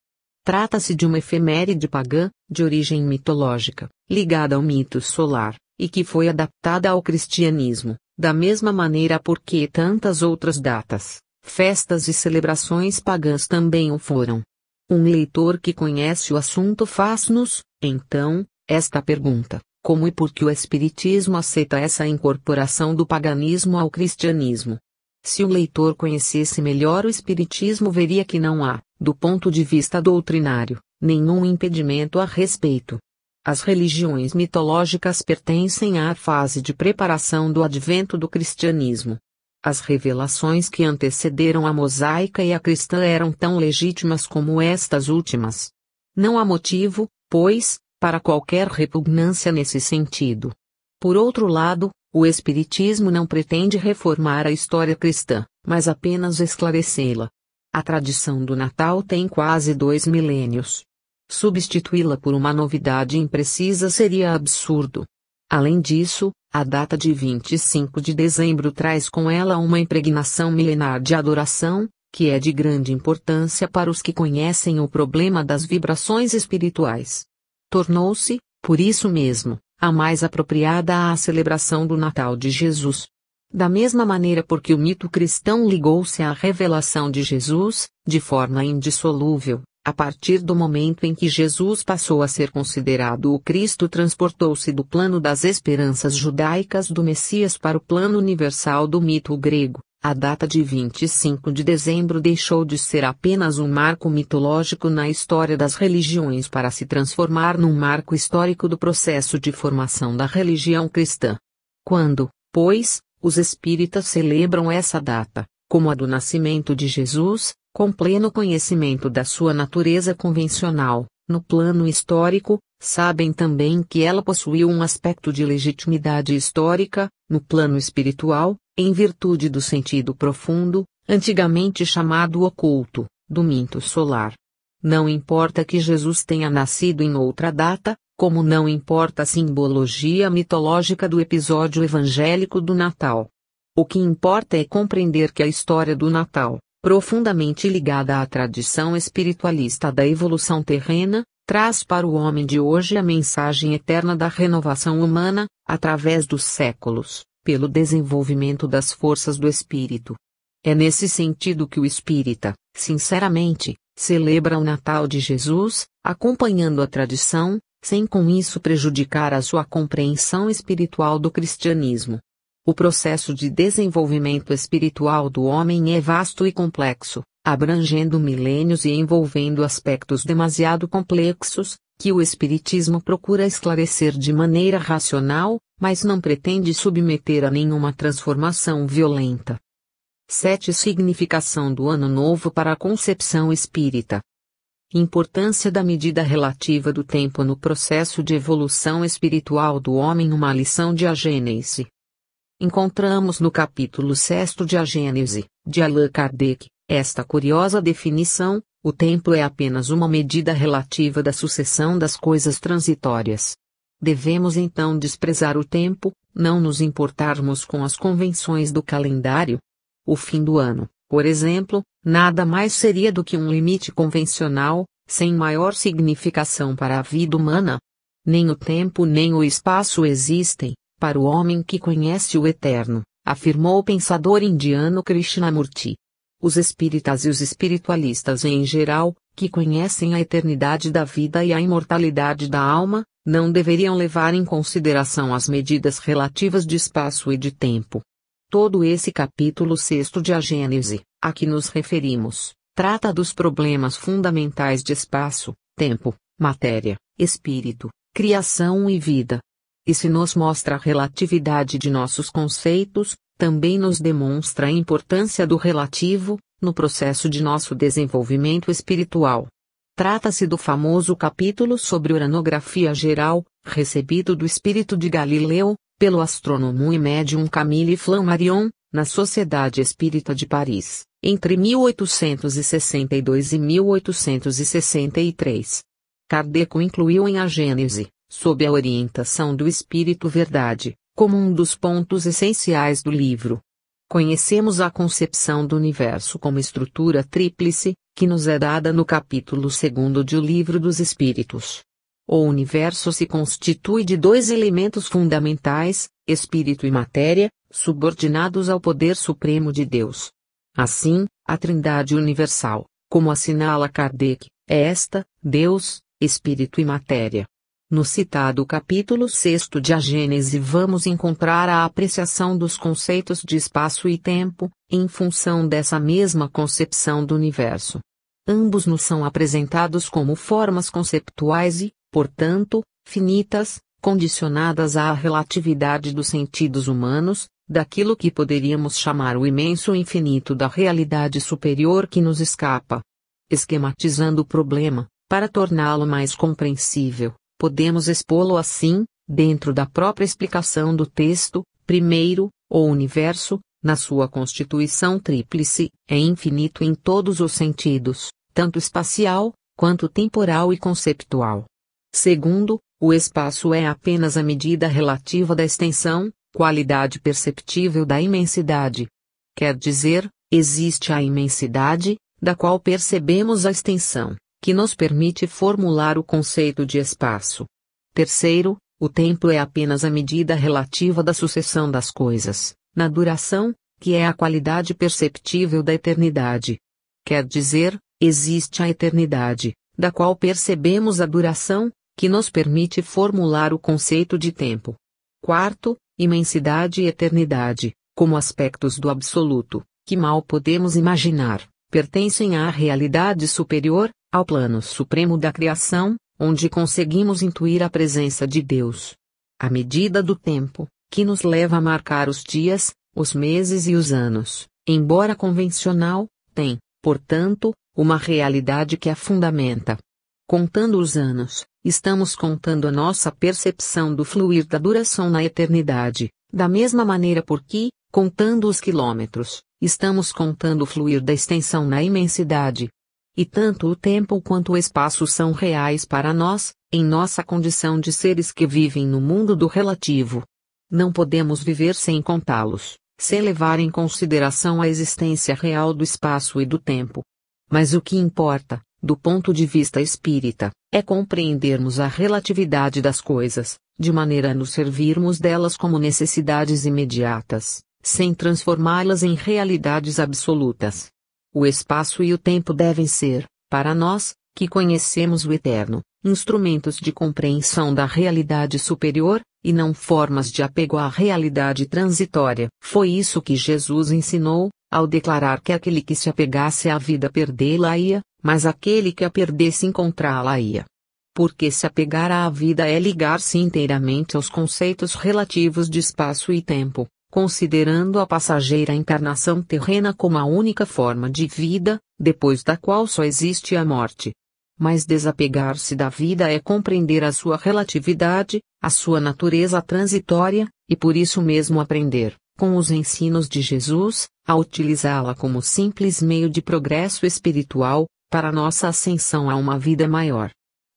Trata-se de uma efeméride pagã, de origem mitológica, ligada ao mito solar, e que foi adaptada ao cristianismo, da mesma maneira porque tantas outras datas, festas e celebrações pagãs também o foram. Um leitor que conhece o assunto faz-nos, então, esta pergunta: como e por que o Espiritismo aceita essa incorporação do paganismo ao cristianismo? Se o leitor conhecesse melhor o Espiritismo, veria que não há, do ponto de vista doutrinário, nenhum impedimento a respeito. As religiões mitológicas pertencem à fase de preparação do advento do cristianismo. As revelações que antecederam a mosaica e a cristã eram tão legítimas como estas últimas. Não há motivo, pois, para qualquer repugnância nesse sentido. Por outro lado, o Espiritismo não pretende reformar a história cristã, mas apenas esclarecê-la. A tradição do Natal tem quase 2 milênios. Substituí-la por uma novidade imprecisa seria absurdo. Além disso, a data de 25 de dezembro traz com ela uma impregnação milenar de adoração, que é de grande importância para os que conhecem o problema das vibrações espirituais. Tornou-se, por isso mesmo, a mais apropriada à celebração do Natal de Jesus. Da mesma maneira porque o mito cristão ligou-se à revelação de Jesus, de forma indissolúvel, a partir do momento em que Jesus passou a ser considerado o Cristo, transportou-se do plano das esperanças judaicas do Messias para o plano universal do mito grego. A data de 25 de dezembro deixou de ser apenas um marco mitológico na história das religiões para se transformar num marco histórico do processo de formação da religião cristã. Quando, pois, os espíritas celebram essa data, como a do nascimento de Jesus, com pleno conhecimento da sua natureza convencional, no plano histórico, sabem também que ela possuiu um aspecto de legitimidade histórica, no plano espiritual, em virtude do sentido profundo, antigamente chamado oculto, do mito solar. Não importa que Jesus tenha nascido em outra data, como não importa a simbologia mitológica do episódio evangélico do Natal. O que importa é compreender que a história do Natal, profundamente ligada à tradição espiritualista da evolução terrena, traz para o homem de hoje a mensagem eterna da renovação humana, através dos séculos, pelo desenvolvimento das forças do espírito. É nesse sentido que o espírita, sinceramente, celebra o Natal de Jesus, acompanhando a tradição, sem com isso prejudicar a sua compreensão espiritual do cristianismo. O processo de desenvolvimento espiritual do homem é vasto e complexo, abrangendo milênios e envolvendo aspectos demasiado complexos, que o Espiritismo procura esclarecer de maneira racional, mas não pretende submeter a nenhuma transformação violenta. 7 Significação do Ano Novo para a concepção espírita. Importância da medida relativa do tempo no processo de evolução espiritual do homem. Uma lição de A Gênese. Encontramos no capítulo 6 de A Gênese, de Allan Kardec, esta curiosa definição: o tempo é apenas uma medida relativa da sucessão das coisas transitórias. Devemos então desprezar o tempo, não nos importarmos com as convenções do calendário. O fim do ano, por exemplo, nada mais seria do que um limite convencional, sem maior significação para a vida humana. Nem o tempo nem o espaço existem, para o homem que conhece o Eterno, afirmou o pensador indiano Krishnamurti. Os espíritas e os espiritualistas em geral, que conhecem a eternidade da vida e a imortalidade da alma, não deveriam levar em consideração as medidas relativas de espaço e de tempo. Todo esse capítulo 6 de A Gênese, a que nos referimos, trata dos problemas fundamentais de espaço, tempo, matéria, espírito, criação e vida. E se nos mostra a relatividade de nossos conceitos, também nos demonstra a importância do relativo, no processo de nosso desenvolvimento espiritual. Trata-se do famoso capítulo sobre uranografia geral, recebido do espírito de Galileu, pelo astrônomo e médium Camille Flammarion, na Sociedade Espírita de Paris, entre 1862 e 1863. Kardec o incluiu em A Gênese, sob a orientação do Espírito Verdade, como um dos pontos essenciais do livro. Conhecemos a concepção do universo como estrutura tríplice, que nos é dada no capítulo 2 de O Livro dos Espíritos. O universo se constitui de dois elementos fundamentais, espírito e matéria, subordinados ao poder supremo de Deus. Assim, a Trindade universal, como assinala Kardec, é esta: Deus, espírito e matéria. No citado capítulo 6 de A Gênese vamos encontrar a apreciação dos conceitos de espaço e tempo, em função dessa mesma concepção do universo. Ambos nos são apresentados como formas conceptuais e, portanto, finitas, condicionadas à relatividade dos sentidos humanos, daquilo que poderíamos chamar o imenso infinito da realidade superior que nos escapa. Esquematizando o problema, para torná-lo mais compreensível, podemos expô-lo assim, dentro da própria explicação do texto: primeiro, o universo, na sua constituição tríplice, é infinito em todos os sentidos, tanto espacial, quanto temporal e conceptual. Segundo, o espaço é apenas a medida relativa da extensão, qualidade perceptível da imensidade. Quer dizer, existe a imensidade, da qual percebemos a extensão, que nos permite formular o conceito de espaço. Terceiro, o tempo é apenas a medida relativa da sucessão das coisas, na duração, que é a qualidade perceptível da eternidade. Quer dizer, existe a eternidade, da qual percebemos a duração, que nos permite formular o conceito de tempo. Quarto, imensidade e eternidade, como aspectos do absoluto, que mal podemos imaginar, pertencem à realidade superior, ao plano supremo da criação, onde conseguimos intuir a presença de Deus. A medida do tempo, que nos leva a marcar os dias, os meses e os anos, embora convencional, tem, portanto, uma realidade que a fundamenta. Contando os anos, estamos contando a nossa percepção do fluir da duração na eternidade, da mesma maneira porque, contando os quilômetros, estamos contando o fluir da extensão na imensidade. E tanto o tempo quanto o espaço são reais para nós, em nossa condição de seres que vivem no mundo do relativo. Não podemos viver sem contá-los, sem levar em consideração a existência real do espaço e do tempo. Mas o que importa, do ponto de vista espírita, é compreendermos a relatividade das coisas, de maneira a nos servirmos delas como necessidades imediatas, sem transformá-las em realidades absolutas. O espaço e o tempo devem ser, para nós, que conhecemos o eterno, instrumentos de compreensão da realidade superior, e não formas de apego à realidade transitória. Foi isso que Jesus ensinou, ao declarar que aquele que se apegasse à vida perdê-la-ia, mas aquele que a perdesse encontrá-la-ia. Porque se apegar à vida é ligar-se inteiramente aos conceitos relativos de espaço e tempo, considerando a passageira encarnação terrena como a única forma de vida, depois da qual só existe a morte. Mas desapegar-se da vida é compreender a sua relatividade, a sua natureza transitória, e por isso mesmo aprender, com os ensinos de Jesus, a utilizá-la como simples meio de progresso espiritual, para nossa ascensão a uma vida maior.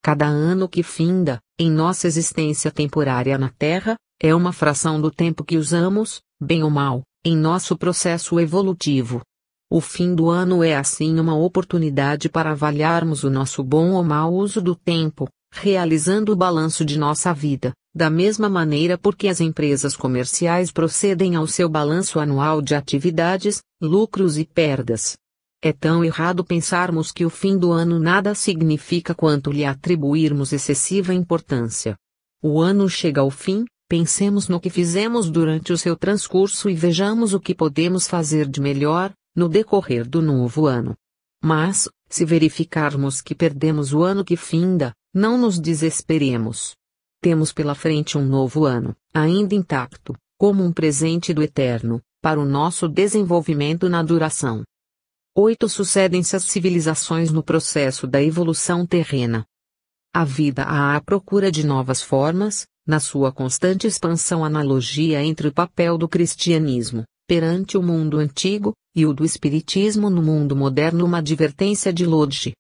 Cada ano que finda, em nossa existência temporária na Terra, é uma fração do tempo que usamos, bem ou mal, em nosso processo evolutivo. O fim do ano é assim uma oportunidade para avaliarmos o nosso bom ou mau uso do tempo, realizando o balanço de nossa vida, da mesma maneira porque as empresas comerciais procedem ao seu balanço anual de atividades, lucros e perdas. É tão errado pensarmos que o fim do ano nada significa quanto lhe atribuirmos excessiva importância. O ano chega ao fim, pensemos no que fizemos durante o seu transcurso e vejamos o que podemos fazer de melhor, no decorrer do novo ano. Mas, se verificarmos que perdemos o ano que finda, não nos desesperemos. Temos pela frente um novo ano, ainda intacto, como um presente do Eterno, para o nosso desenvolvimento na duração. 8. Sucedem-se as civilizações no processo da evolução terrena. A vida à procura de novas formas, na sua constante expansão, analogia entre o papel do cristianismo, perante o mundo antigo, e o do espiritismo no mundo moderno. Uma advertência de Lodge.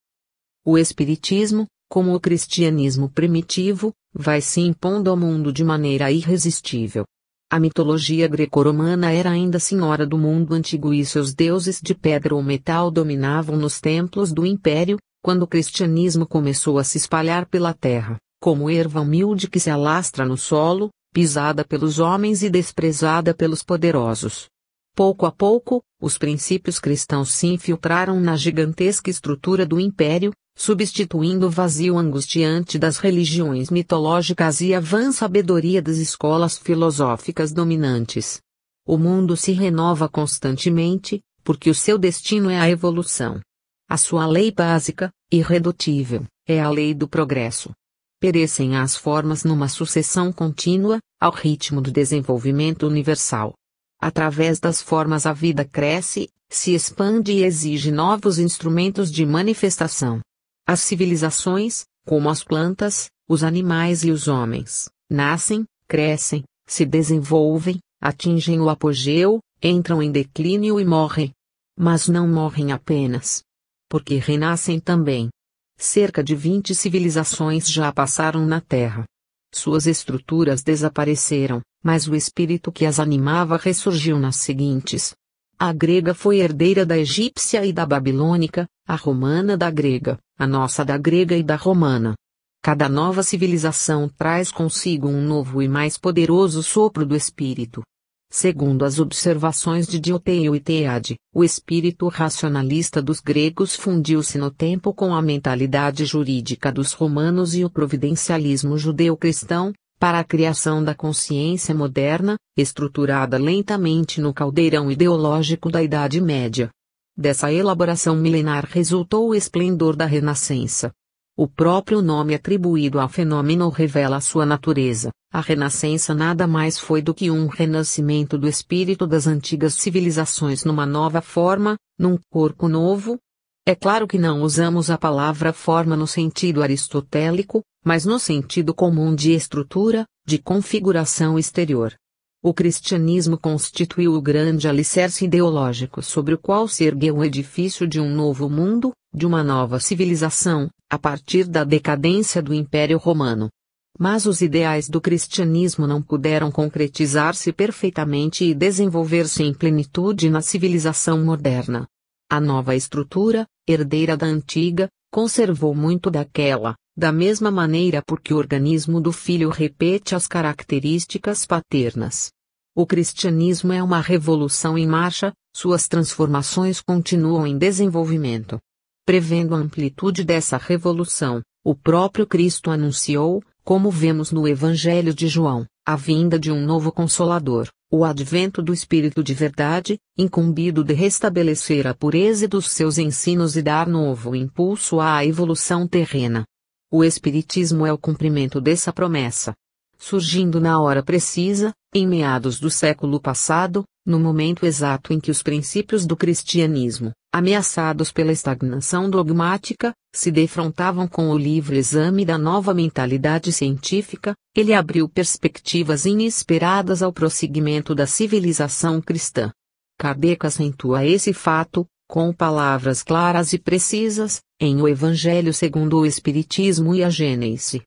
O espiritismo, como o cristianismo primitivo, vai se impondo ao mundo de maneira irresistível. A mitologia greco-romana era ainda senhora do mundo antigo e seus deuses de pedra ou metal dominavam nos templos do império, quando o cristianismo começou a se espalhar pela terra, como erva humilde que se alastra no solo, pisada pelos homens e desprezada pelos poderosos. Pouco a pouco, os princípios cristãos se infiltraram na gigantesca estrutura do império, substituindo o vazio angustiante das religiões mitológicas e a vã sabedoria das escolas filosóficas dominantes. O mundo se renova constantemente, porque o seu destino é a evolução. A sua lei básica, irredutível, é a lei do progresso. Perecem as formas numa sucessão contínua, ao ritmo do desenvolvimento universal. Através das formas a vida cresce, se expande e exige novos instrumentos de manifestação. As civilizações, como as plantas, os animais e os homens, nascem, crescem, se desenvolvem, atingem o apogeu, entram em declínio e morrem. Mas não morrem apenas. Porque renascem também. Cerca de 20 civilizações já passaram na Terra. Suas estruturas desapareceram, mas o espírito que as animava ressurgiu nas seguintes. A grega foi herdeira da egípcia e da babilônica, a romana da grega, a nossa da grega e da romana. Cada nova civilização traz consigo um novo e mais poderoso sopro do espírito. Segundo as observações de Dioteio e Teade, o espírito racionalista dos gregos fundiu-se no tempo com a mentalidade jurídica dos romanos e o providencialismo judeu-cristão, para a criação da consciência moderna, estruturada lentamente no caldeirão ideológico da Idade Média. Dessa elaboração milenar resultou o esplendor da Renascença. O próprio nome atribuído ao fenômeno revela sua natureza. A Renascença nada mais foi do que um renascimento do espírito das antigas civilizações numa nova forma, num corpo novo. É claro que não usamos a palavra forma no sentido aristotélico, mas no sentido comum de estrutura, de configuração exterior. O cristianismo constituiu o grande alicerce ideológico sobre o qual se ergueu o edifício de um novo mundo, de uma nova civilização, a partir da decadência do Império Romano. Mas os ideais do cristianismo não puderam concretizar-se perfeitamente e desenvolver-se em plenitude na civilização moderna. A nova estrutura, herdeira da antiga, conservou muito daquela, da mesma maneira porque o organismo do filho repete as características paternas. O cristianismo é uma revolução em marcha, suas transformações continuam em desenvolvimento. Prevendo a amplitude dessa revolução, o próprio Cristo anunciou, como vemos no Evangelho de João, a vinda de um novo Consolador, o advento do Espírito de verdade, incumbido de restabelecer a pureza dos seus ensinos e dar novo impulso à evolução terrena. O Espiritismo é o cumprimento dessa promessa. Surgindo na hora precisa, em meados do século passado, no momento exato em que os princípios do cristianismo, ameaçados pela estagnação dogmática, se defrontavam com o livre exame da nova mentalidade científica, ele abriu perspectivas inesperadas ao prosseguimento da civilização cristã. Kardec acentua esse fato, com palavras claras e precisas, em O Evangelho segundo o Espiritismo e a Gênese.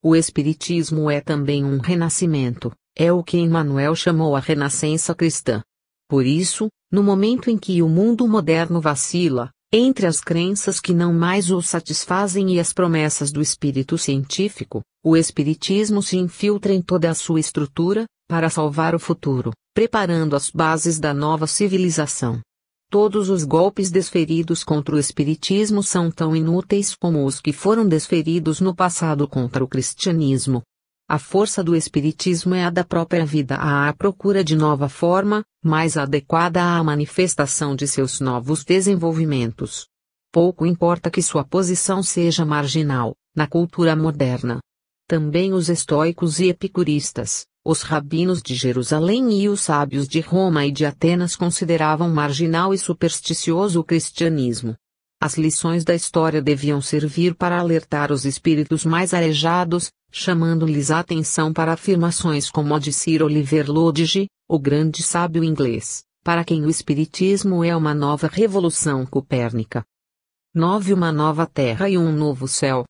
O Espiritismo é também um renascimento, é o que Emmanuel chamou a renascença cristã. Por isso, no momento em que o mundo moderno vacila, entre as crenças que não mais o satisfazem e as promessas do espírito científico, o Espiritismo se infiltra em toda a sua estrutura, para salvar o futuro, preparando as bases da nova civilização. Todos os golpes desferidos contra o Espiritismo são tão inúteis como os que foram desferidos no passado contra o cristianismo. A força do Espiritismo é a da própria vida à procura de nova forma, mais adequada à manifestação de seus novos desenvolvimentos. Pouco importa que sua posição seja marginal, na cultura moderna. Também os estoicos e epicuristas, os rabinos de Jerusalém e os sábios de Roma e de Atenas consideravam marginal e supersticioso o cristianismo. As lições da história deviam servir para alertar os espíritos mais arejados, chamando-lhes a atenção para afirmações como a de Sir Oliver Lodge, o grande sábio inglês, para quem o espiritismo é uma nova revolução copérnica. 9. Uma nova terra e um novo céu.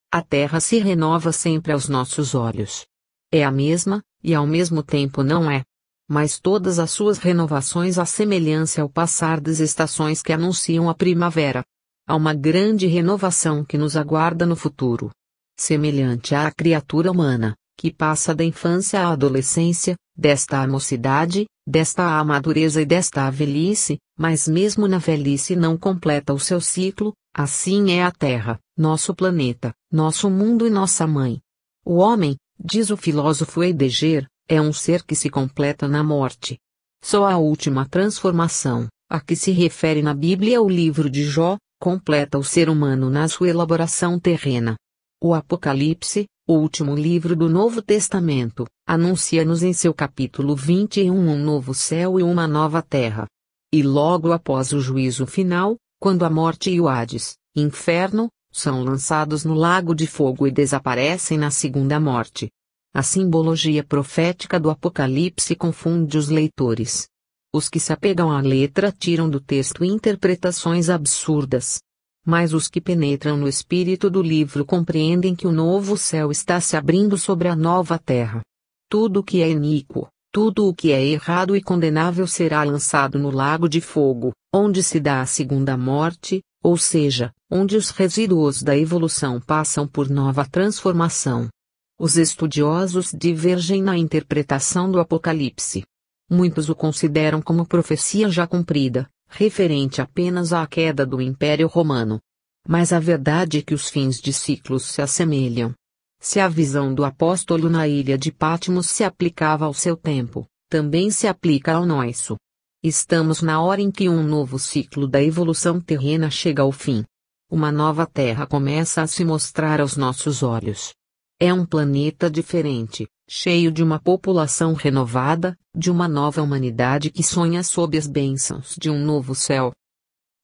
A terra se renova sempre aos nossos olhos. É a mesma, e ao mesmo tempo não é. Mas todas as suas renovações assemelham-se ao passar das estações que anunciam a primavera. Há uma grande renovação que nos aguarda no futuro. Semelhante à criatura humana, que passa da infância à adolescência, desta à mocidade, desta à madureza e desta à velhice, mas mesmo na velhice não completa o seu ciclo, assim é a Terra, nosso planeta, nosso mundo e nossa mãe. O homem, diz o filósofo Heidegger, é um ser que se completa na morte. Só a última transformação, a que se refere na Bíblia o livro de Jó, completa o ser humano na sua elaboração terrena. O Apocalipse, o último livro do Novo Testamento, anuncia-nos em seu capítulo 21 um novo céu e uma nova terra. E logo após o juízo final, quando a morte e o Hades, inferno, são lançados no lago de fogo e desaparecem na segunda morte. A simbologia profética do Apocalipse confunde os leitores. Os que se apegam à letra tiram do texto interpretações absurdas. Mas os que penetram no espírito do livro compreendem que o novo céu está se abrindo sobre a nova terra. Tudo o que é iníquo, tudo o que é errado e condenável será lançado no lago de fogo, onde se dá a segunda morte, ou seja, onde os resíduos da evolução passam por nova transformação. Os estudiosos divergem na interpretação do Apocalipse. Muitos o consideram como profecia já cumprida, referente apenas à queda do Império Romano. Mas a verdade é que os fins de ciclos se assemelham. Se a visão do apóstolo na ilha de Patmos se aplicava ao seu tempo, também se aplica ao nosso. Estamos na hora em que um novo ciclo da evolução terrena chega ao fim. Uma nova terra começa a se mostrar aos nossos olhos. É um planeta diferente, cheio de uma população renovada, de uma nova humanidade que sonha sob as bênçãos de um novo céu.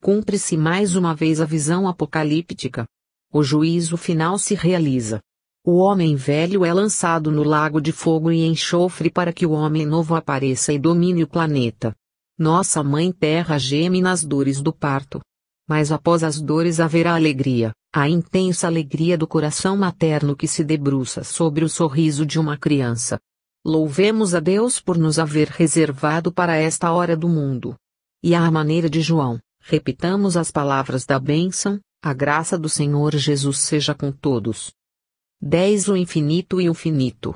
Cumpre-se mais uma vez a visão apocalíptica. O juízo final se realiza. O homem velho é lançado no lago de fogo e enxofre para que o homem novo apareça e domine o planeta. Nossa mãe terra geme nas dores do parto. Mas após as dores haverá alegria, a intensa alegria do coração materno que se debruça sobre o sorriso de uma criança. Louvemos a Deus por nos haver reservado para esta hora do mundo. E à maneira de João, repitamos as palavras da bênção: a graça do Senhor Jesus seja com todos. 10. O infinito e o finito.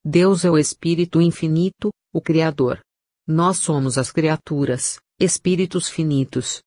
Deus é o Espírito infinito, o Criador. Nós somos as criaturas, espíritos finitos.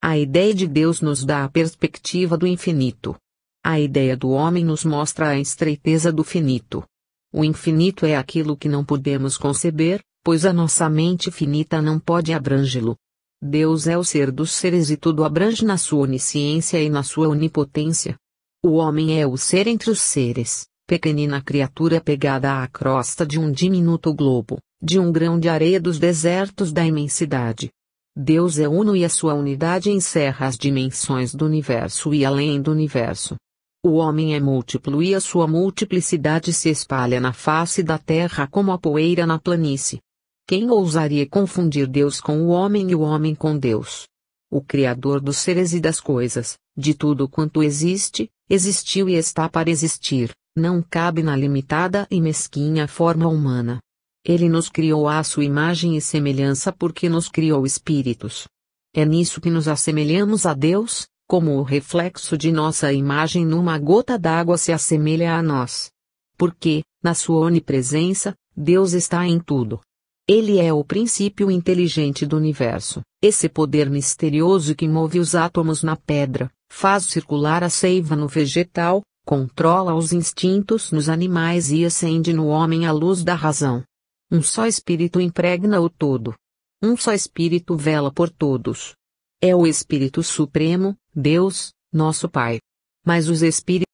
A ideia de Deus nos dá a perspectiva do infinito. A ideia do homem nos mostra a estreiteza do finito. O infinito é aquilo que não podemos conceber, pois a nossa mente finita não pode abrangê-lo. Deus é o ser dos seres e tudo abrange na sua onisciência e na sua onipotência. O homem é o ser entre os seres, pequenina criatura pegada à crosta de um diminuto globo, de um grão de areia dos desertos da imensidade. Deus é uno e a sua unidade encerra as dimensões do universo e além do universo. O homem é múltiplo e a sua multiplicidade se espalha na face da terra como a poeira na planície. Quem ousaria confundir Deus com o homem e o homem com Deus? O Criador dos seres e das coisas, de tudo quanto existe, existiu e está para existir, não cabe na limitada e mesquinha forma humana. Ele nos criou à sua imagem e semelhança porque nos criou espíritos. É nisso que nos assemelhamos a Deus, como o reflexo de nossa imagem numa gota d'água se assemelha a nós. Porque, na sua onipresença, Deus está em tudo. Ele é o princípio inteligente do universo, esse poder misterioso que move os átomos na pedra, faz circular a seiva no vegetal, controla os instintos nos animais e acende no homem a luz da razão. Um só Espírito impregna o todo. Um só Espírito vela por todos. É o Espírito Supremo, Deus, nosso Pai. Mas os Espíritos